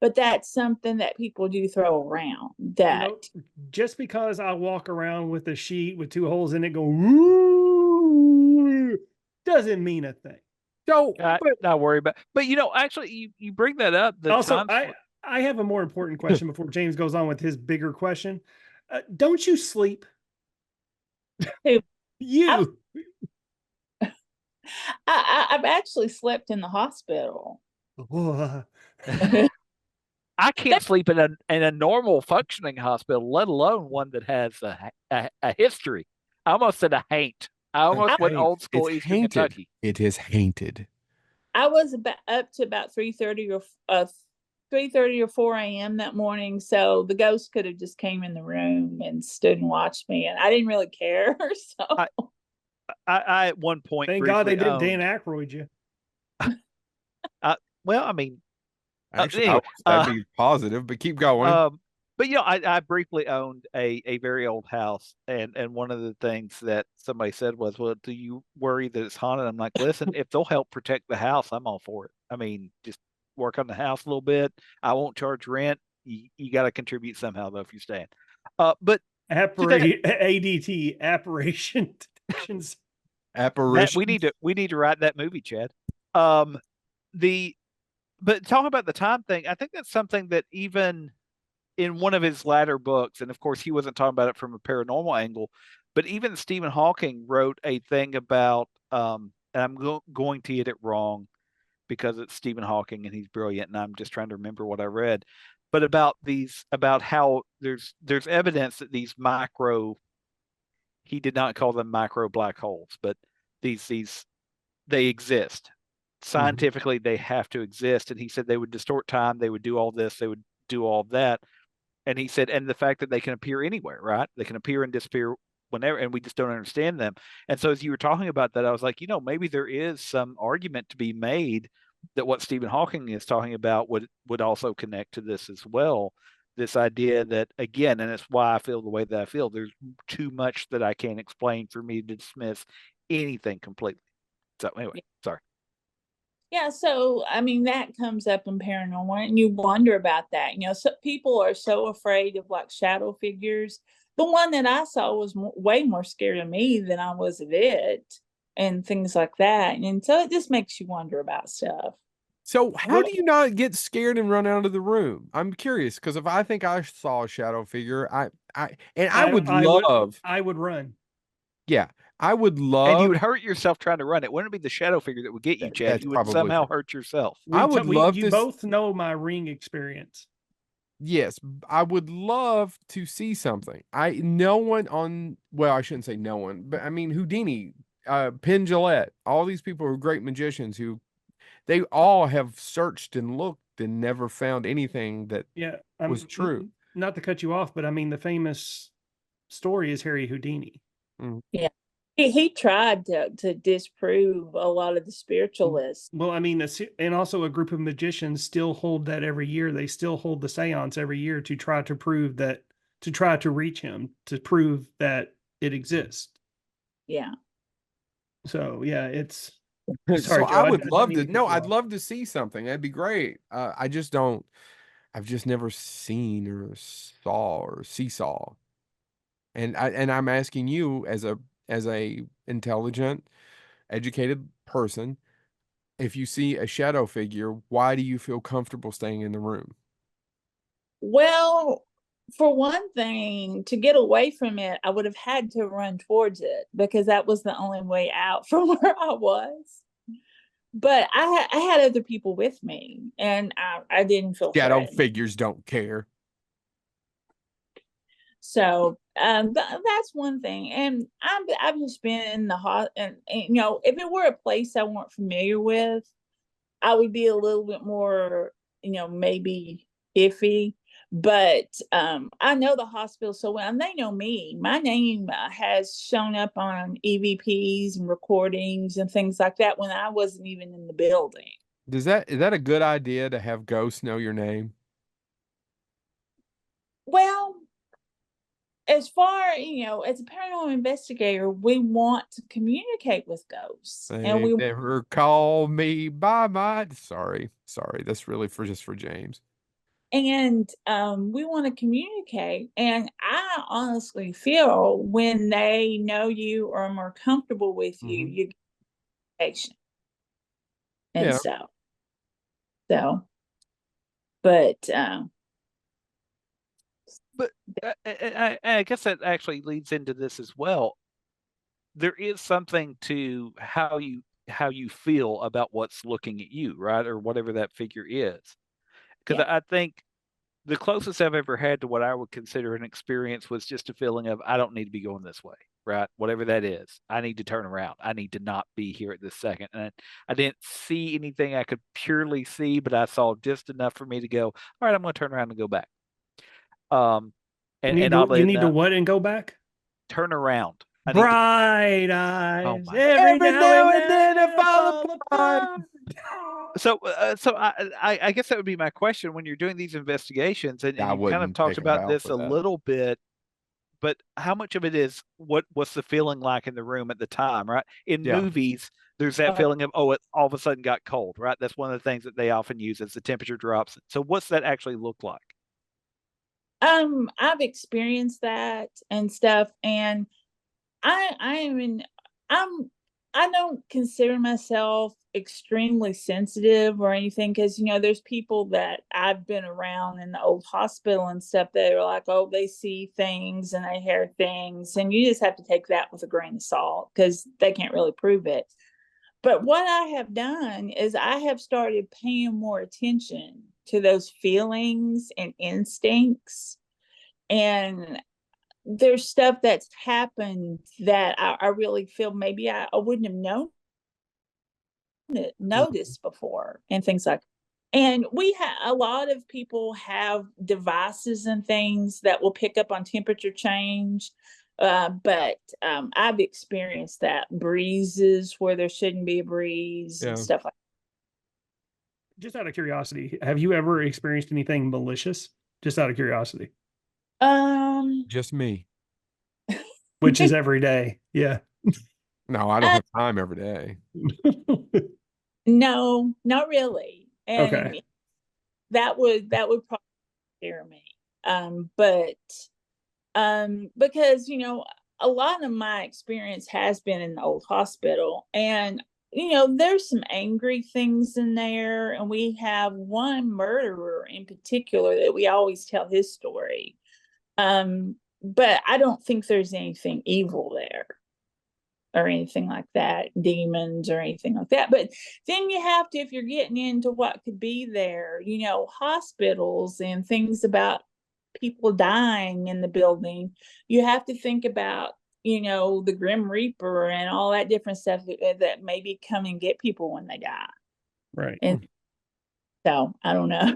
But that's something that people do throw around. That, you know, just because I walk around with a sheet with 2 holes in it, go woo, doesn't mean a thing. Don't not worry about. But you know, actually, you bring that up. Also, I have a more important question before James goes on with his bigger question. Don't you sleep? You. I've actually slept in the hospital. I can't sleep in a normal functioning hospital, let alone one that has a history. I almost said a haint. I almost went old school Eastern Kentucky. It is haunted. I was up to about 3:30 or 4 a.m. that morning, so the ghost could have just came in the room and stood and watched me, and I didn't really care. So I at one point, thank God they did Dan Aykroyd you. Well, I mean, actually, anyway, that'd be positive, but keep going. But you know, I briefly owned a very old house, and one of the things that somebody said was, "Well, do you worry that it's haunted?" I'm like, "Listen, if they'll help protect the house, I'm all for it. I mean, just work on the house a little bit. I won't charge rent. You got to contribute somehow, though, if you're staying." But ADT apparition detections. Apparition. We need to write that movie, Chad. But talking about the time thing, I think that's something that even in one of his latter books, and of course he wasn't talking about it from a paranormal angle, But even Stephen Hawking wrote a thing about, and I'm going to get it wrong because it's Stephen Hawking and he's brilliant, and I'm just trying to remember what I read, but about how there's evidence that these he did not call them micro black holes, but these they exist. Scientifically, they have to exist. And he said they would distort time, they would do all this, they would do all that. And he said, and the fact that they can appear anywhere, right? They can appear and disappear whenever, and we just don't understand them. And so as you were talking about that, I was like, maybe there is some argument to be made that what Stephen Hawking is talking about would also connect to this as well. This idea that, again, and it's why I feel the way that I feel, there's too much that I can't explain for me to dismiss anything completely. So anyway, sorry. Yeah, so I mean that comes up in paranormal, and you wonder about that. So people are so afraid of like shadow figures. The one that I saw was way more scared of me than I was of it, and things like that. And so it just makes you wonder about stuff. So how do you not get scared and run out of the room? I'm curious because if I think I saw a shadow figure, I would love. I would run. Yeah, I would love. And you would hurt yourself trying to run. It wouldn't be the shadow figure that would get you, Chad. You would somehow hurt yourself. I would love You both know my ring experience. Yes, I would love to see something. No one on, well, I shouldn't say no one, but I mean Houdini, Penn Jillette, all these people are great magicians who they all have searched and looked and never found anything that was true. Not to cut you off, but I mean the famous story is Harry Houdini. Yeah. He tried to disprove a lot of the spiritualists. Well, I mean, and also a group of magicians still hold that every year. They still hold the seance every year to try to prove that, to try to reach him, to prove that it exists. Yeah. So yeah, it's. Sorry, so Joe, I would love to. No, I'd love to see something. That'd be great. I just don't. I've just never seen or saw or seesaw. And I'm asking you as a intelligent, educated person, if you see a shadow figure, why do you feel comfortable staying in the room? Well, for one thing, to get away from it, I would have had to run towards it because that was the only way out from where I was. But I had other people with me, and I didn't feel shadow figures don't care. So that's one thing, and I've just been in the and if it were a place I weren't familiar with, I would be a little bit more maybe iffy. But I know the hospital so well, and they know me. My name has shown up on EVPs and recordings and things like that when I wasn't even in the building. Is that a good idea to have ghosts know your name? Well, as far as a paranormal investigator, we want to communicate with ghosts, and we never call me by my. Sorry, that's really just for James. And we want to communicate. And I honestly feel when they know you or are more comfortable with you, you get patient and stuff. So, but I guess that actually leads into this as well. There is something to how you feel about what's looking at you, right? Or whatever that figure is. Because I think the closest I've ever had to what I would consider an experience was just a feeling of, I don't need to be going this way, right? Whatever that is, I need to turn around. I need to not be here at this second. And I didn't see anything I could purely see, but I saw just enough for me to go, all right, I'm going to turn around and go back. And you need to what and go back? Turn around. Bright eyes. Every now and then I fall apart. So I guess that would be my question when you're doing these investigations, and you kind of talked about this a little bit, but how much of it is what's the feeling like in the room at the time, right? In movies, there's that feeling of, it all of a sudden got cold, right? That's one of the things that they often use as the temperature drops. So what's that actually look like? I've experienced that and stuff, and I'm I don't consider myself extremely sensitive or anything because, there's people that I've been around in the old hospital and stuff that are like, oh, they see things and they hear things. And you just have to take that with a grain of salt because they can't really prove it. But what I have done is I have started paying more attention to those feelings and instincts. And there's stuff that's happened that I really feel maybe I wouldn't have noticed before and things like. And a lot of people have devices and things that will pick up on temperature change. But I've experienced that breezes where there shouldn't be a breeze and stuff like that. Just out of curiosity, have you ever experienced anything malicious? Just out of curiosity. Just me. Which is every day. Yeah. No, I don't have time every day. No, not really. And Okay. that would probably scare me. But because a lot of my experience has been in the old hospital, and there's some angry things in there, and we have one murderer in particular that we always tell his story. But I don't think there's anything evil there or anything like that, demons or anything like that. But then you have to, if you're getting into what could be there, hospitals and things about people dying in the building, you have to think about, the Grim Reaper and all that different stuff that maybe come and get people when they die. Right. And so I don't know.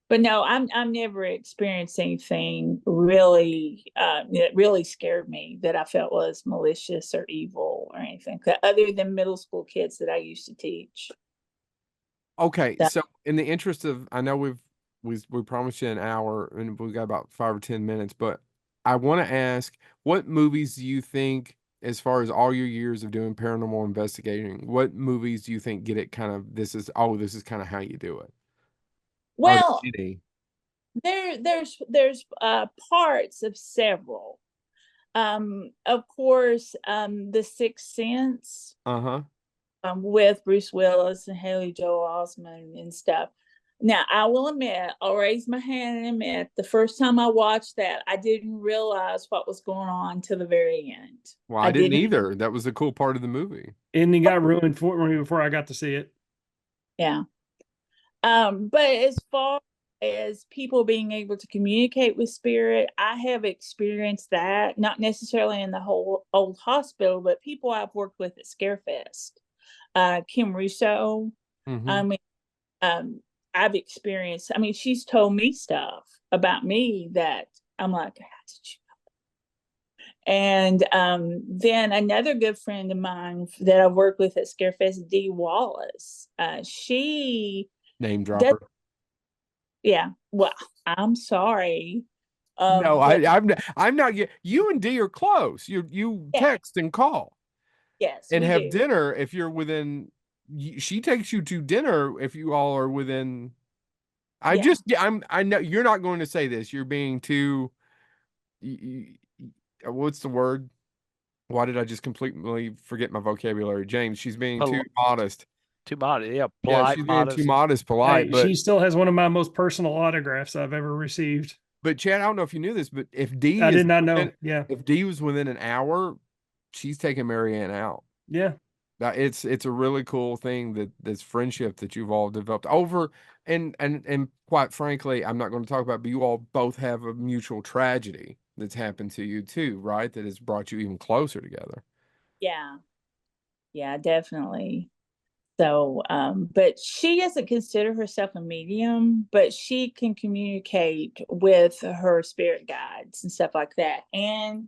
But no, I'm never experienced anything really that really scared me that I felt was malicious or evil or anything, other than middle school kids that I used to teach. Okay, so in the interest of, I know we promised you an hour and we've got about 5 or 10 minutes, but I want to ask, what movies do you think, as far as all your years of doing paranormal investigating, what movies do you think get it kind of, this is kind of how you do it? Well, any? there's parts of several. Of course, The Sixth Sense. Uh-huh. With Bruce Willis and Haley Joel Osment and stuff. Now, I will admit, I'll raise my hand and admit, the first time I watched that, I didn't realize what was going on till the very end. Well, I didn't either. That was the cool part of the movie. Ending got ruined for me before I got to see it. Yeah. But as far as people being able to communicate with spirit, I have experienced that, not necessarily in the whole old hospital, but people I've worked with at Scarefest. Kim Russo. Mm-hmm. I mean, I've experienced, she's told me stuff about me that I'm like, how did you know? And then another good friend of mine that I've worked with at Scarefest, Dee Wallace, she name dropper. Yeah. Well, I'm sorry. No, I'm not. You and Dee are close. You text and call. Yes, and have dinner if you're within. She takes you to dinner if you all are within. I know you're not going to say this. You're being too. What's the word? Why did I just completely forget my vocabulary, James? She's being too modest. Too modest, yeah. Polite, she's modest. being too modest, polite. Hey, but she still has one of my most personal autographs I've ever received. But Chad, I don't know if you knew this, but if Dee, I did not know. Yeah, if Dee was within an hour, she's taking Marianne out. Yeah. It's a really cool thing, that this friendship that you've all developed over, and quite frankly, I'm not going to talk about, but you all both have a mutual tragedy that's happened to you too, right? That has brought you even closer together. Yeah, definitely. So, but she doesn't consider herself a medium, but she can communicate with her spirit guides and stuff like that. And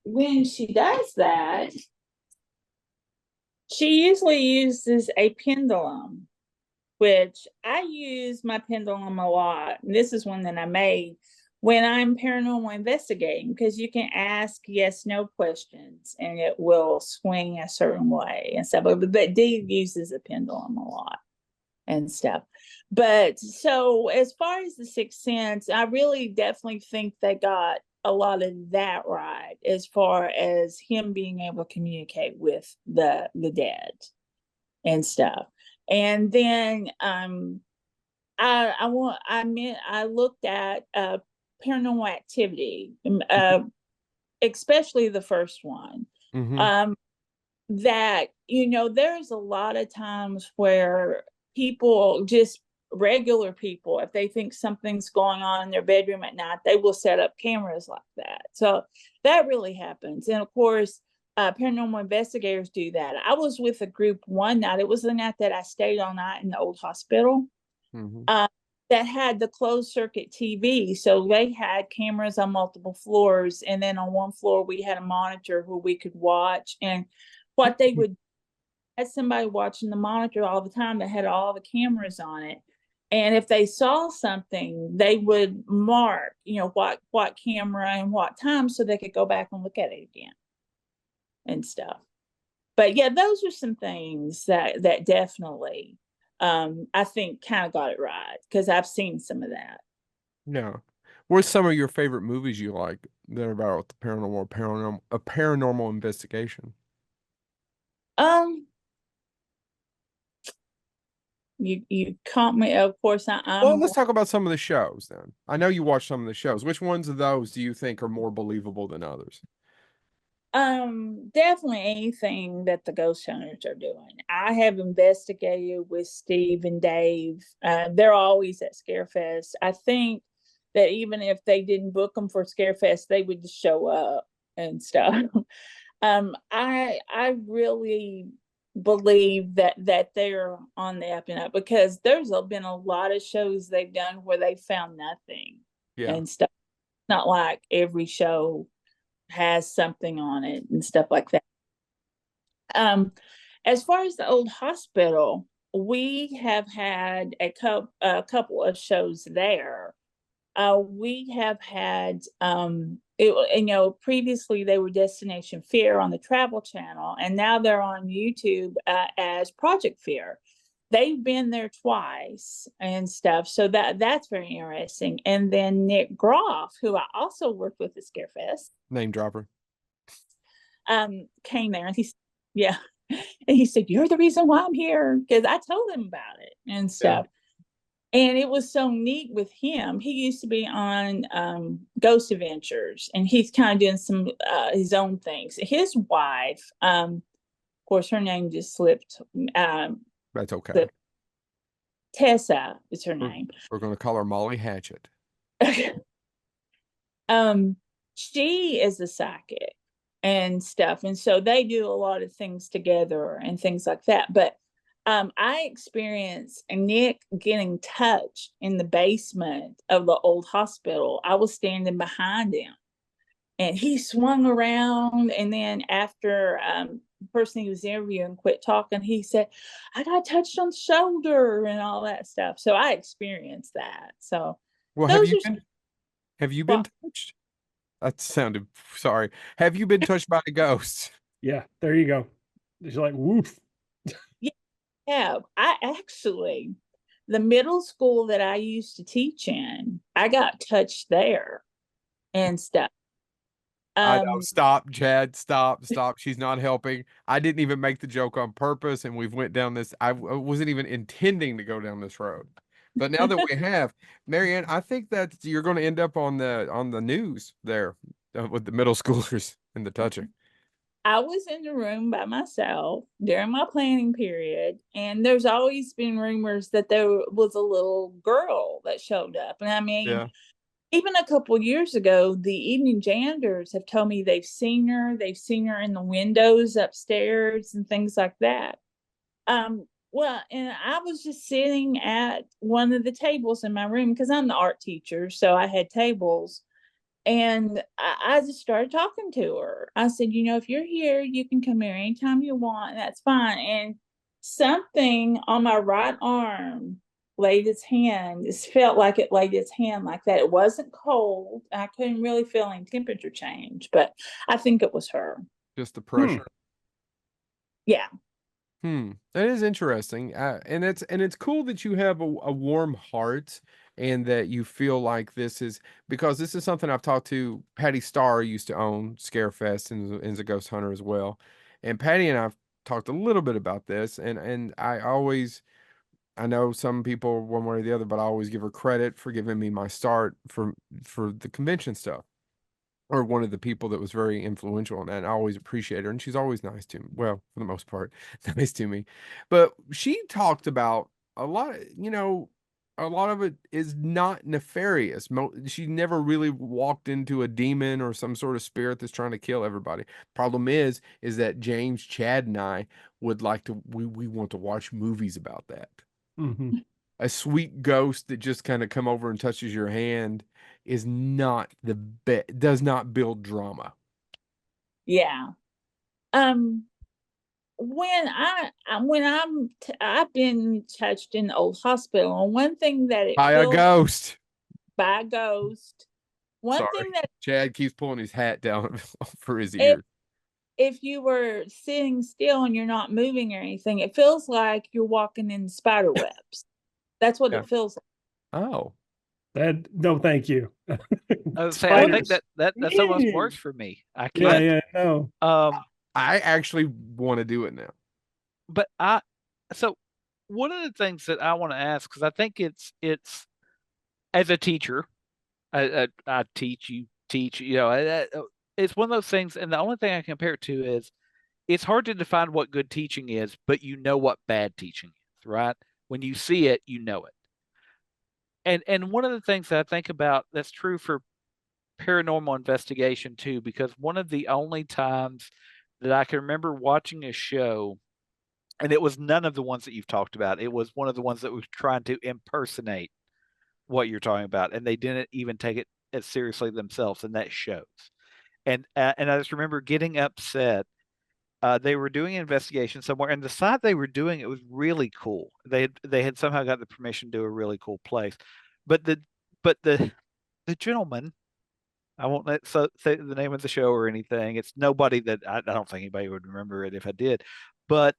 when she does that, she usually uses a pendulum, which I use my pendulum a lot. And this is one that I made when I'm paranormal investigating, because you can ask yes/no questions and it will swing a certain way and stuff. But Dee uses a pendulum a lot and stuff. But so as far as The Sixth Sense, I really definitely think they got a lot of that right as far as him being able to communicate with the dead and stuff. And then I looked at Paranormal Activity, especially the first one. Mm-hmm. That, there's a lot of times where people, just regular people, if they think something's going on in their bedroom at night, they will set up cameras like that. So that really happens. And of course, paranormal investigators do that. I was with a group one night. It was the night that I stayed all night in the old hospital. Mm-hmm. That had the closed circuit TV. So they had cameras on multiple floors. And then on one floor, we had a monitor where we could watch. And what they would had somebody watching the monitor all the time that had all the cameras on it. And if they saw something, they would mark, what camera and what time so they could go back and look at it again and stuff. But yeah, those are some things that definitely I think kind of got it right, because I've seen some of that. Yeah. What's some of your favorite movies you like that are about the a paranormal investigation? Um, you caught me. Of course, Well, let's talk about some of the shows then. I know you watch some of the shows. Which ones of those do you think are more believable than others? Definitely anything that the ghost hunters are doing. I have investigated with Steve and Dave. They're always at Scarefest. I think that even if they didn't book them for Scarefest, they would just show up and stuff. I really believe that they're on the up and up, because there's been a lot of shows they've done where they found nothing and stuff. Not like every show has something on it and stuff like that. As far as the old hospital, we have had a couple of shows there. We have had previously they were Destination Fear on the Travel Channel, and now they're on YouTube as Project Fear. They've been there twice and stuff, so that's very interesting. And then Nick Groff, who I also worked with at Scarefest, Name dropper. came there, and yeah, and he said, "You're the reason why I'm here," because I told him about it and stuff. Yeah. And it was so neat with him. He used to be on Ghost Adventures, and he's kind of doing some his own things. His wife, of course, her name just slipped. That's okay. Tessa is her name. We're going to call her Molly Hatchet. She is a psychic and stuff, and so they do a lot of things together and things like that. But I experienced Nick getting touched in the basement of the old hospital. I was standing behind him, and he swung around, and then after the person he was interviewing quit talking, he said, "I got touched on the shoulder," and all that stuff. So I experienced that. So, well, have you been touched? That sounded sorry. Have you been touched by a ghost? Yeah, there you go. It's like woof. Yeah, I actually, the middle school that I used to teach in, I got touched there and stuff. I know. Stop, Chad. Stop. She's not helping. I didn't even make the joke on purpose, and we've went down this. I wasn't even intending to go down this road, but now that we have, Marianne, I think that you're going to end up on the news there with the middle schoolers and the touching. I was in the room by myself during my planning period, and there's always been rumors that there was a little girl that showed up. And I mean, yeah. Even a couple years ago, the evening janitors have told me they've seen her. They've seen her in the windows upstairs and things like that. Well, and I was just sitting at one of the tables in my room because I'm the art teacher, so I had tables. And I just started talking to her. I said, if you're here, you can come here anytime you want. And that's fine. And something on my right arm laid its hand. It felt like it laid its hand like that. It wasn't cold. I couldn't really feel any temperature change, but I think it was her. Just the pressure. Yeah. That is interesting, and it's cool that you have a warm heart and that you feel like this is because this is something I've talked to. Patty Starr used to own Scarefest and is a ghost hunter as well, and Patty and I've talked a little bit about this, and I know some people one way or the other, but I always give her credit for giving me my start for the convention stuff or one of the people that was very influential in that. And I always appreciate her, and she's always nice to me. Well, for the most part, nice to me. But she talked about a lot of, a lot of it is not nefarious. She never really walked into a demon or some sort of spirit that's trying to kill everybody. Problem is that James, Chad, and I would like to. We want to watch movies about that. Mhm. A sweet ghost that just kind of come over and touches your hand is not the best, does not build drama. Yeah. Um, I've been touched in the old hospital, and one thing that it By a feels ghost. by a ghost, one thing Sorry. that Chad keeps pulling his hat down for his if ears. if you were sitting still and you're not moving or anything, it feels like you're walking in spider webs. That's what Yeah. it feels like. Oh. That no, thank you. I would say I think Spiders. that's almost worse for me. I Yeah, can't. yeah, no. I actually want to do it now. But so one of the things that I want to ask, because I think it's as a teacher, I teach, you teach, it's one of those things, and the only thing I compare it to is it's hard to define what good teaching is, but you know what bad teaching is, right? When you see it, you know it. And one of the things that I think about that's true for paranormal investigation too, because one of the only times that I can remember watching a show, and it was none of the ones that you've talked about. It was one of the ones that was trying to impersonate what you're talking about, and they didn't even take it as seriously themselves, and that shows. And I just remember getting upset. They were doing an investigation somewhere, and the site they were doing it was really cool. They had somehow got the permission to do a really cool place, but the gentleman, I won't say the name of the show or anything. It's nobody that I don't think anybody would remember it if I did, but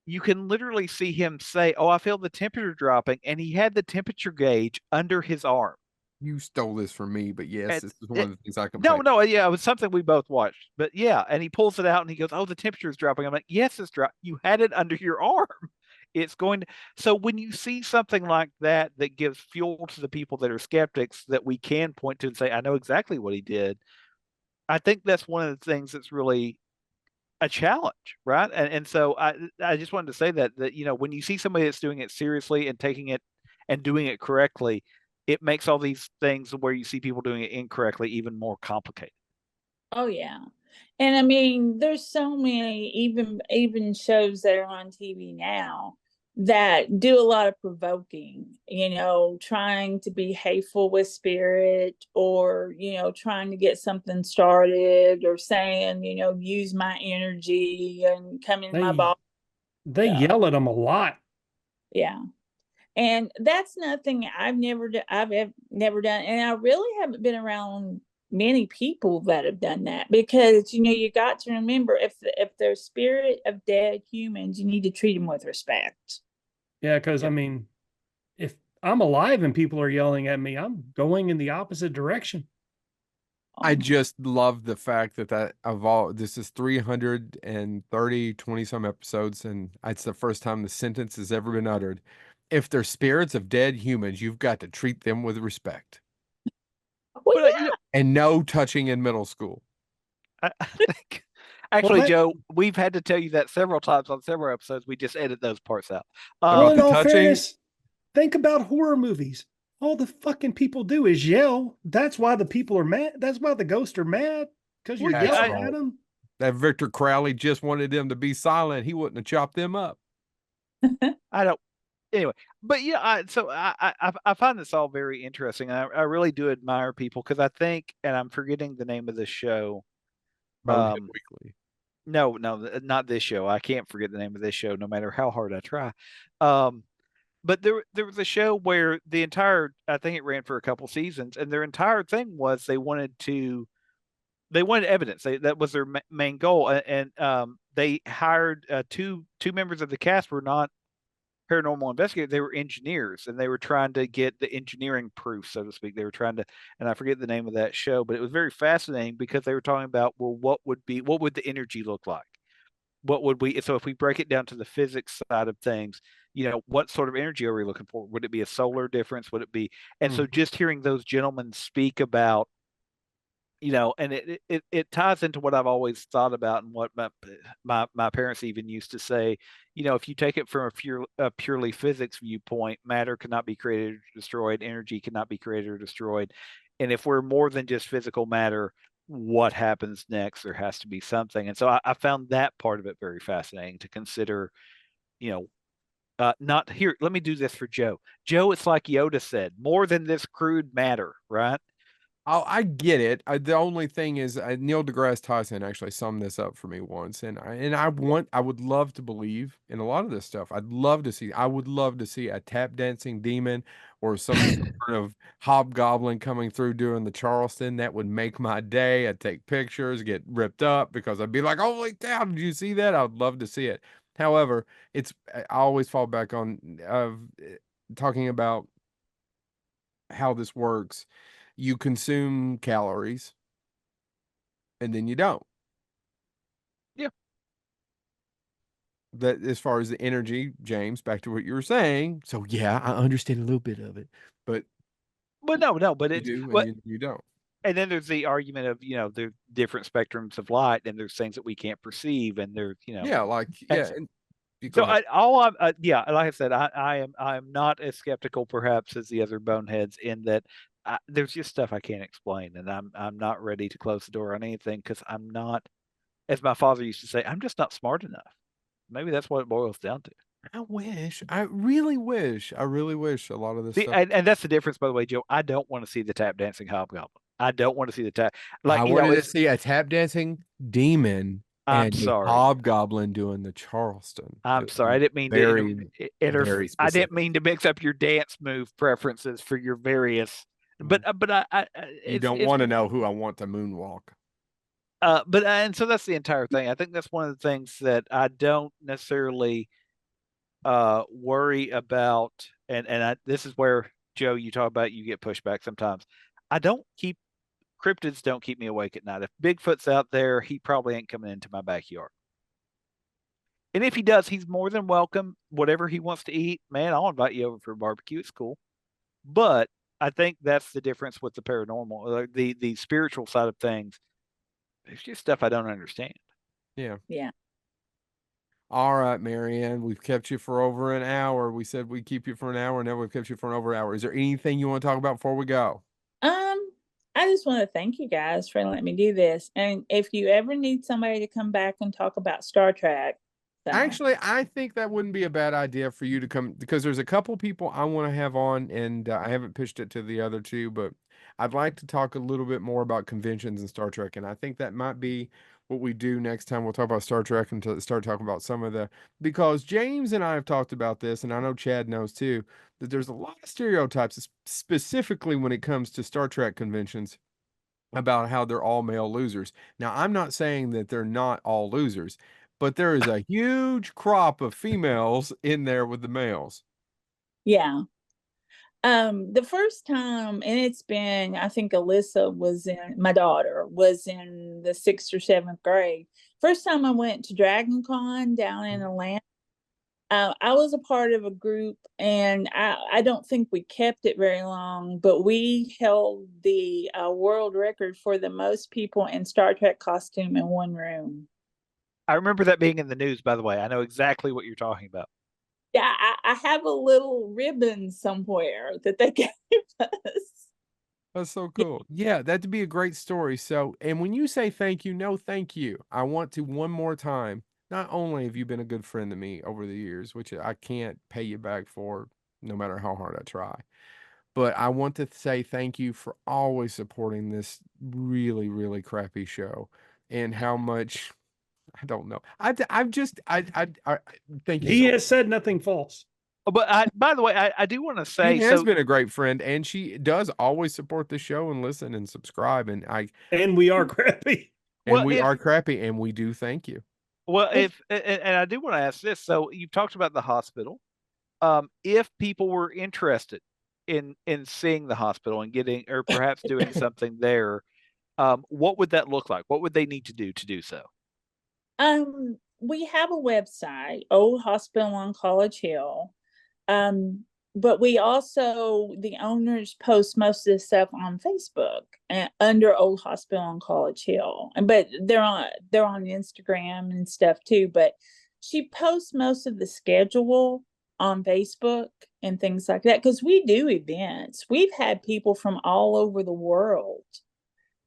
you can literally see him say, "Oh, I feel the temperature dropping," and he had the temperature gauge under his arm. You stole this from me, but yes, And this is one of the things I no, complain. no, yeah, it was something we both watched. But yeah, and he pulls it out and he goes, "Oh, the temperature is dropping." I'm like, "Yes, it's dropping. You had it under your arm. It's going to." So when you see something like that that gives fuel to the people that are skeptics that we can point to and say, "I know exactly what he did." I think that's one of the things that's really a challenge, right? And so I just wanted to say that when you see somebody that's doing it seriously and taking it and doing it correctly, it makes all these things where you see people doing it incorrectly even more complicated. Oh yeah. And I mean, there's so many even shows that are on TV now that do a lot of provoking, trying to be hateful with spirit or, trying to get something started or saying, use my energy and come in my They body. they yell at them a lot. Yeah. And that's nothing I've never done. And I really haven't been around many people that have done that because you got to remember if they're spirit of dead humans, you need to treat them with respect. Yeah, because I Yep. mean, if I'm alive and people are yelling at me, I'm going in the opposite direction. I Um, just love the fact that of all this is 330, 20 some episodes, and it's the first time the sentence has ever been uttered. If they're spirits of dead humans, you've got to treat them with respect. well, But And no touching in middle school. I think Well, actually, Joe, we've had to tell you that several times on several episodes. We just edit those parts out. well, About in the all touching? fairness, think about horror movies. All the fucking people do is yell. That's why the people are mad. That's why the ghosts are mad because you're Well, yeah, yelling I- at them. That Victor Crowley just wanted them to be silent. He wouldn't have chopped them up. I don't. Anyway, but yeah, I find this all very interesting. I really do admire people because I think, and I'm forgetting the name of the show. Bonehead Weekly. No, not this show. I can't forget the name of this show, no matter how hard I try. Um, but there was a show where I think it ran for a couple seasons, and their entire thing was they wanted to they wanted evidence. That was their main goal, and they hired two members of the cast were not paranormal investigators. They were engineers, and they were trying to get the engineering proof, so to speak. They were trying to, and I forget the name of that show, but it was very fascinating because they were talking about, well, what would the energy look like? What would we, so if we break it down to the physics side of things, what sort of energy are we looking for? Would it be a solar difference? Would it be, and so just hearing those gentlemen speak about, and it ties into what I've always thought about and what my parents even used to say, if you take it from a purely physics viewpoint, matter cannot be created or destroyed, energy cannot be created or destroyed. And if we're more than just physical matter, what happens next? There has to be something. And so I found that part of it very fascinating to consider, not here. Let me do this for Joe. Joe, it's like Yoda said, more than this crude matter, right? Oh, I get it. The only thing is, Neil deGrasse Tyson actually summed this up for me once, and I would love to believe in a lot of this stuff. I would love to see a tap dancing demon or some sort of hobgoblin coming through doing the Charleston. That would make my day. I'd take pictures, get ripped up because I'd be like, "Holy cow, did you see that?" I'd love to see it. However, I always fall back on talking about how this works. You consume calories and then you don't. Yeah. That as far as the energy, James, back to what you were saying. So yeah, I understand a little bit of it, but no, but you it's do but and you don't. and then there's the argument of, there's different spectrums of light, and there's things that we can't perceive, and there's, Yeah, like yeah, and you go so ahead. yeah, like I said, I am not as skeptical perhaps as the other boneheads in that there's just stuff I can't explain, and I'm not ready to close the door on anything because I'm not, as my father used to say, I'm just not smart enough. Maybe that's what it boils down to. I really wish a lot of this See, stuff. and that's the difference, by the way, Joe. I don't want to see the tap dancing hobgoblin. I don't want to see the tap. I Like, wanted to it's. see a tap dancing demon I'm and a sorry. hobgoblin doing the Charleston. I'm sorry. I didn't mean Very, to very I didn't specific. mean to mix up your dance move preferences for your various. But You it's don't want to know who I want to moonwalk. but and so that's the entire thing. I think that's one of the things that I don't necessarily worry about, and this is where, Joe, you talk about you get pushback sometimes. I don't keep Cryptids don't keep me awake at night. If Bigfoot's out there, he probably ain't coming into my backyard. And if he does, he's more than welcome. Whatever he wants to eat, man, I'll invite you over for a barbecue. It's cool. But I think that's the difference with the paranormal, the spiritual side of things. There's just stuff I don't understand. Yeah. Yeah. All right, Marianne, we've kept you for over an hour. We said we'd keep you for an hour. Now we've kept you for an over hour. Is there anything you want to talk about before we go? I just want to thank you guys for letting me do this. And if you ever need somebody to come back and talk about Star Trek, so. Actually, I think that wouldn't be a bad idea for you to come because there's a couple people I want to have on, and I haven't pitched it to the other two, but I'd like to talk a little bit more about conventions and Star Trek, and I think that might be what we do next time. We'll talk about Star Trek and start talking about some of the because James and I have talked about this, and I know Chad knows too, that there's a lot of stereotypes, specifically when it comes to Star Trek conventions about how they're all male losers. Now, I'm not saying that they're not all losers, but there is a huge crop of females in there with the males. Yeah. The first time, and it's been, I think my daughter was in the 6th or 7th grade. First time I went to Dragon Con down in Atlanta, I was a part of a group, and I don't think we kept it very long, but we held the world record for the most people in Star Trek costume in one room. I remember that being in the news, by the way. I know exactly what you're talking about. Yeah, I have a little ribbon somewhere that they gave us. That's so cool. Yeah, that'd be a great story. So, and when you say thank you, no, thank you. I want to one more time. Not only have you been a good friend to me over the years, which I can't pay you back for no matter how hard I try, but I want to say thank you for always supporting this really, really crappy show and how much I don't know. I thank you He so has said nothing false. But by the way, I do want to say, She has so been a great friend, and she does always support the show and listen and subscribe. And we are crappy. well, we if are crappy, and we do thank you. well, if and I do want to ask this. So you've talked about the hospital. If people were interested in seeing the hospital and getting, or perhaps doing something there, what would that look like? What would they need to do so? We have a website, Old Hospital on College Hill. But we also, the owners post most of the stuff on Facebook and under Old Hospital on College Hill. But they're on Instagram and stuff too. But she posts most of the schedule on Facebook and things like that, because we do events. We've had people from all over the world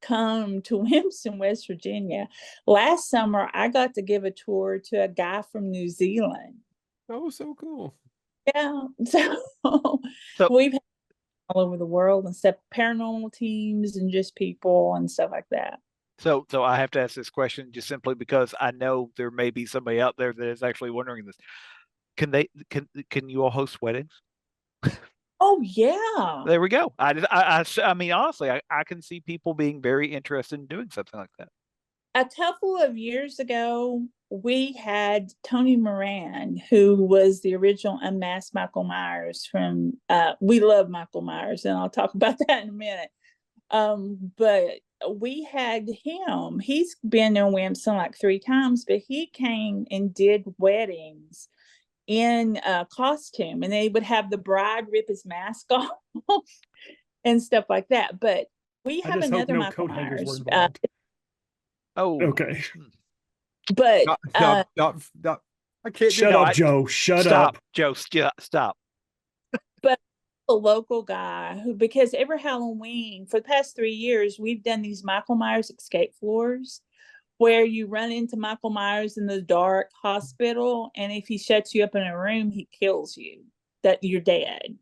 come to Wilmington, West Virginia. Last summer, I got to give a tour to a guy from New Zealand. Oh, so cool. Yeah, so we've had all over the world and stuff, paranormal teams and just people and stuff like that. So I have to ask this question just simply because I know there may be somebody out there that is actually wondering this. Can you all host weddings? Oh yeah. There we go. I mean, honestly, I can see people being very interested in doing something like that. A couple of years ago, we had Tony Moran, who was the original Unmasked Michael Myers from, we love Michael Myers, and I'll talk about that in a minute. But we had him. He's been in Wilmington like 3 times, but he came and did weddings in costume, and they would have the bride rip his mask off and stuff like that. But we have another Michael Myers. Oh, okay. But I can't. Shut up, Joe. Shut up, Joe. Stop. But a local guy who, because every Halloween for the past 3 years, we've done these Michael Myers escape floors, where you run into Michael Myers in the dark hospital, and if he shuts you up in a room, he kills you. That you're dead.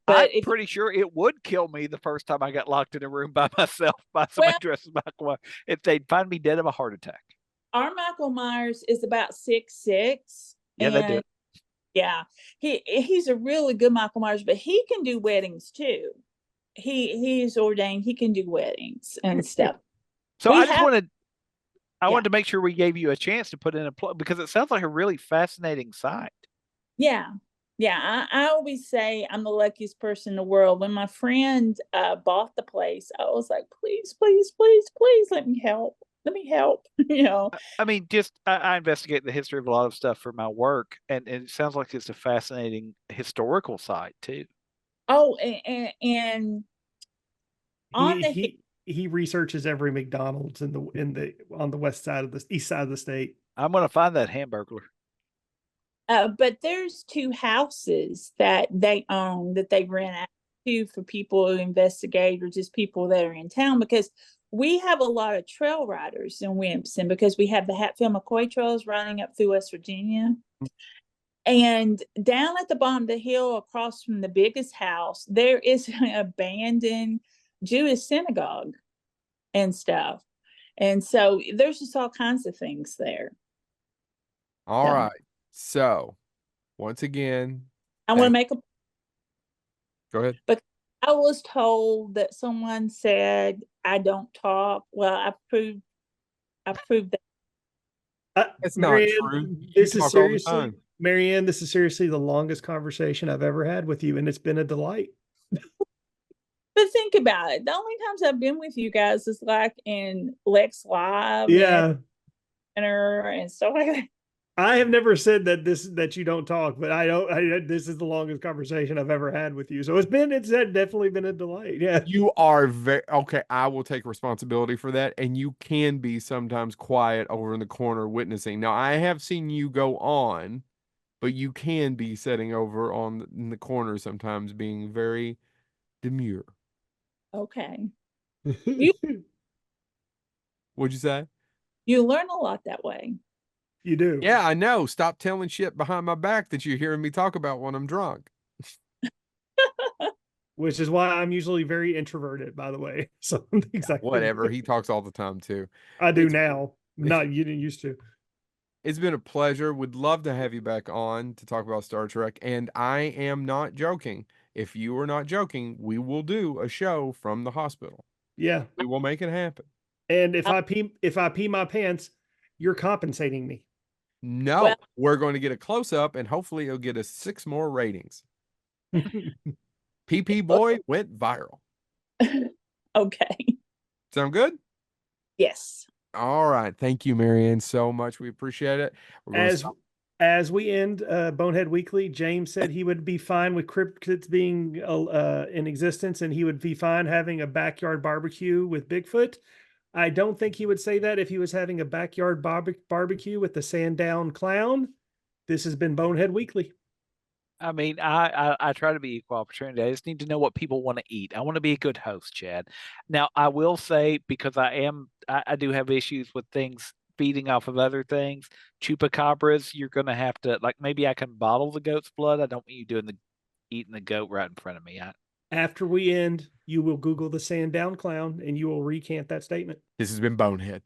But I'm pretty sure it would kill me the first time I got locked in a room by myself by somebody dressed as Michael Myers. If they'd find me dead of a heart attack. Our Michael Myers is about 6'6". Yeah, they do. Yeah, he's a really good Michael Myers, but he can do weddings too. He's ordained. He can do weddings and stuff. So I wanted to make sure we gave you a chance to put in a plug, because it sounds like a really fascinating site. Yeah. I always say I'm the luckiest person in the world. When my friend bought the place, I was like, please, please, please, please let me help. Let me help. You know, I mean, just I investigate the history of a lot of stuff for my work, and it sounds like it's a fascinating historical site too. Oh, and on he researches every McDonald's on the west side of the east side of the state. I'm gonna find that Hamburglar. But there's 2 houses that they own that they rent out to for people to investigate, or just people that are in town, because we have a lot of trail riders in Wilmington, because we have the Hatfield McCoy trails running up through West Virginia. And down at the bottom of the hill across from the biggest house, there is an abandoned Jewish synagogue and stuff. And so there's just all kinds of things there. All right. So, once again, I want to make a. Go ahead. But I was told that someone said I don't talk. Well, I proved that. It's Marianne, not true. This is seriously, Marianne, this is seriously the longest conversation I've ever had with you, and it's been a delight. But think about it. The only times I've been with you guys is like in Lex Live, and stuff like that. I have never said that you don't talk, but this is the longest conversation I've ever had with you. So it's definitely been a delight. Yeah. You are okay. I will take responsibility for that. And you can be sometimes quiet over in the corner witnessing. Now, I have seen you go on, but you can be sitting over in the corner sometimes, being very demure. Okay. What'd you say? You learn a lot that way. You do. Yeah, I know. Stop telling shit behind my back that you're hearing me talk about when I'm drunk. Which is why I'm usually very introverted, by the way. So exactly. Whatever. He talks all the time too. I do now. You didn't used to. It's been a pleasure. Would love to have you back on to talk about Star Trek. And I am not joking. If you are not joking, we will do a show from the hospital. Yeah. We will make it happen. And if I pee my pants, you're compensating me. No, Well- we're going to get a close up and hopefully it'll get us 6 more ratings. PP Boy went viral. Okay. Sound good? Yes. All right. Thank you, Marianne, so much. We appreciate it. We're going to As stop. as we end Bonehead Weekly, James said he would be fine with cryptids being in existence, and he would be fine having a backyard barbecue with Bigfoot. I don't think he would say that if he was having a backyard barbecue with the Sandown Clown. This has been Bonehead Weekly. I mean, I try to be equal opportunity. I just need to know what people want to eat. I want to be a good host, Chad. Now, I will say, because I do have issues with things feeding off of other things. Chupacabras, you're going to have to, like, maybe I can bottle the goat's blood. I don't want you eating the goat right in front of me. After we end, you will Google the Sandown Clown and you will recant that statement. This has been Bonehead.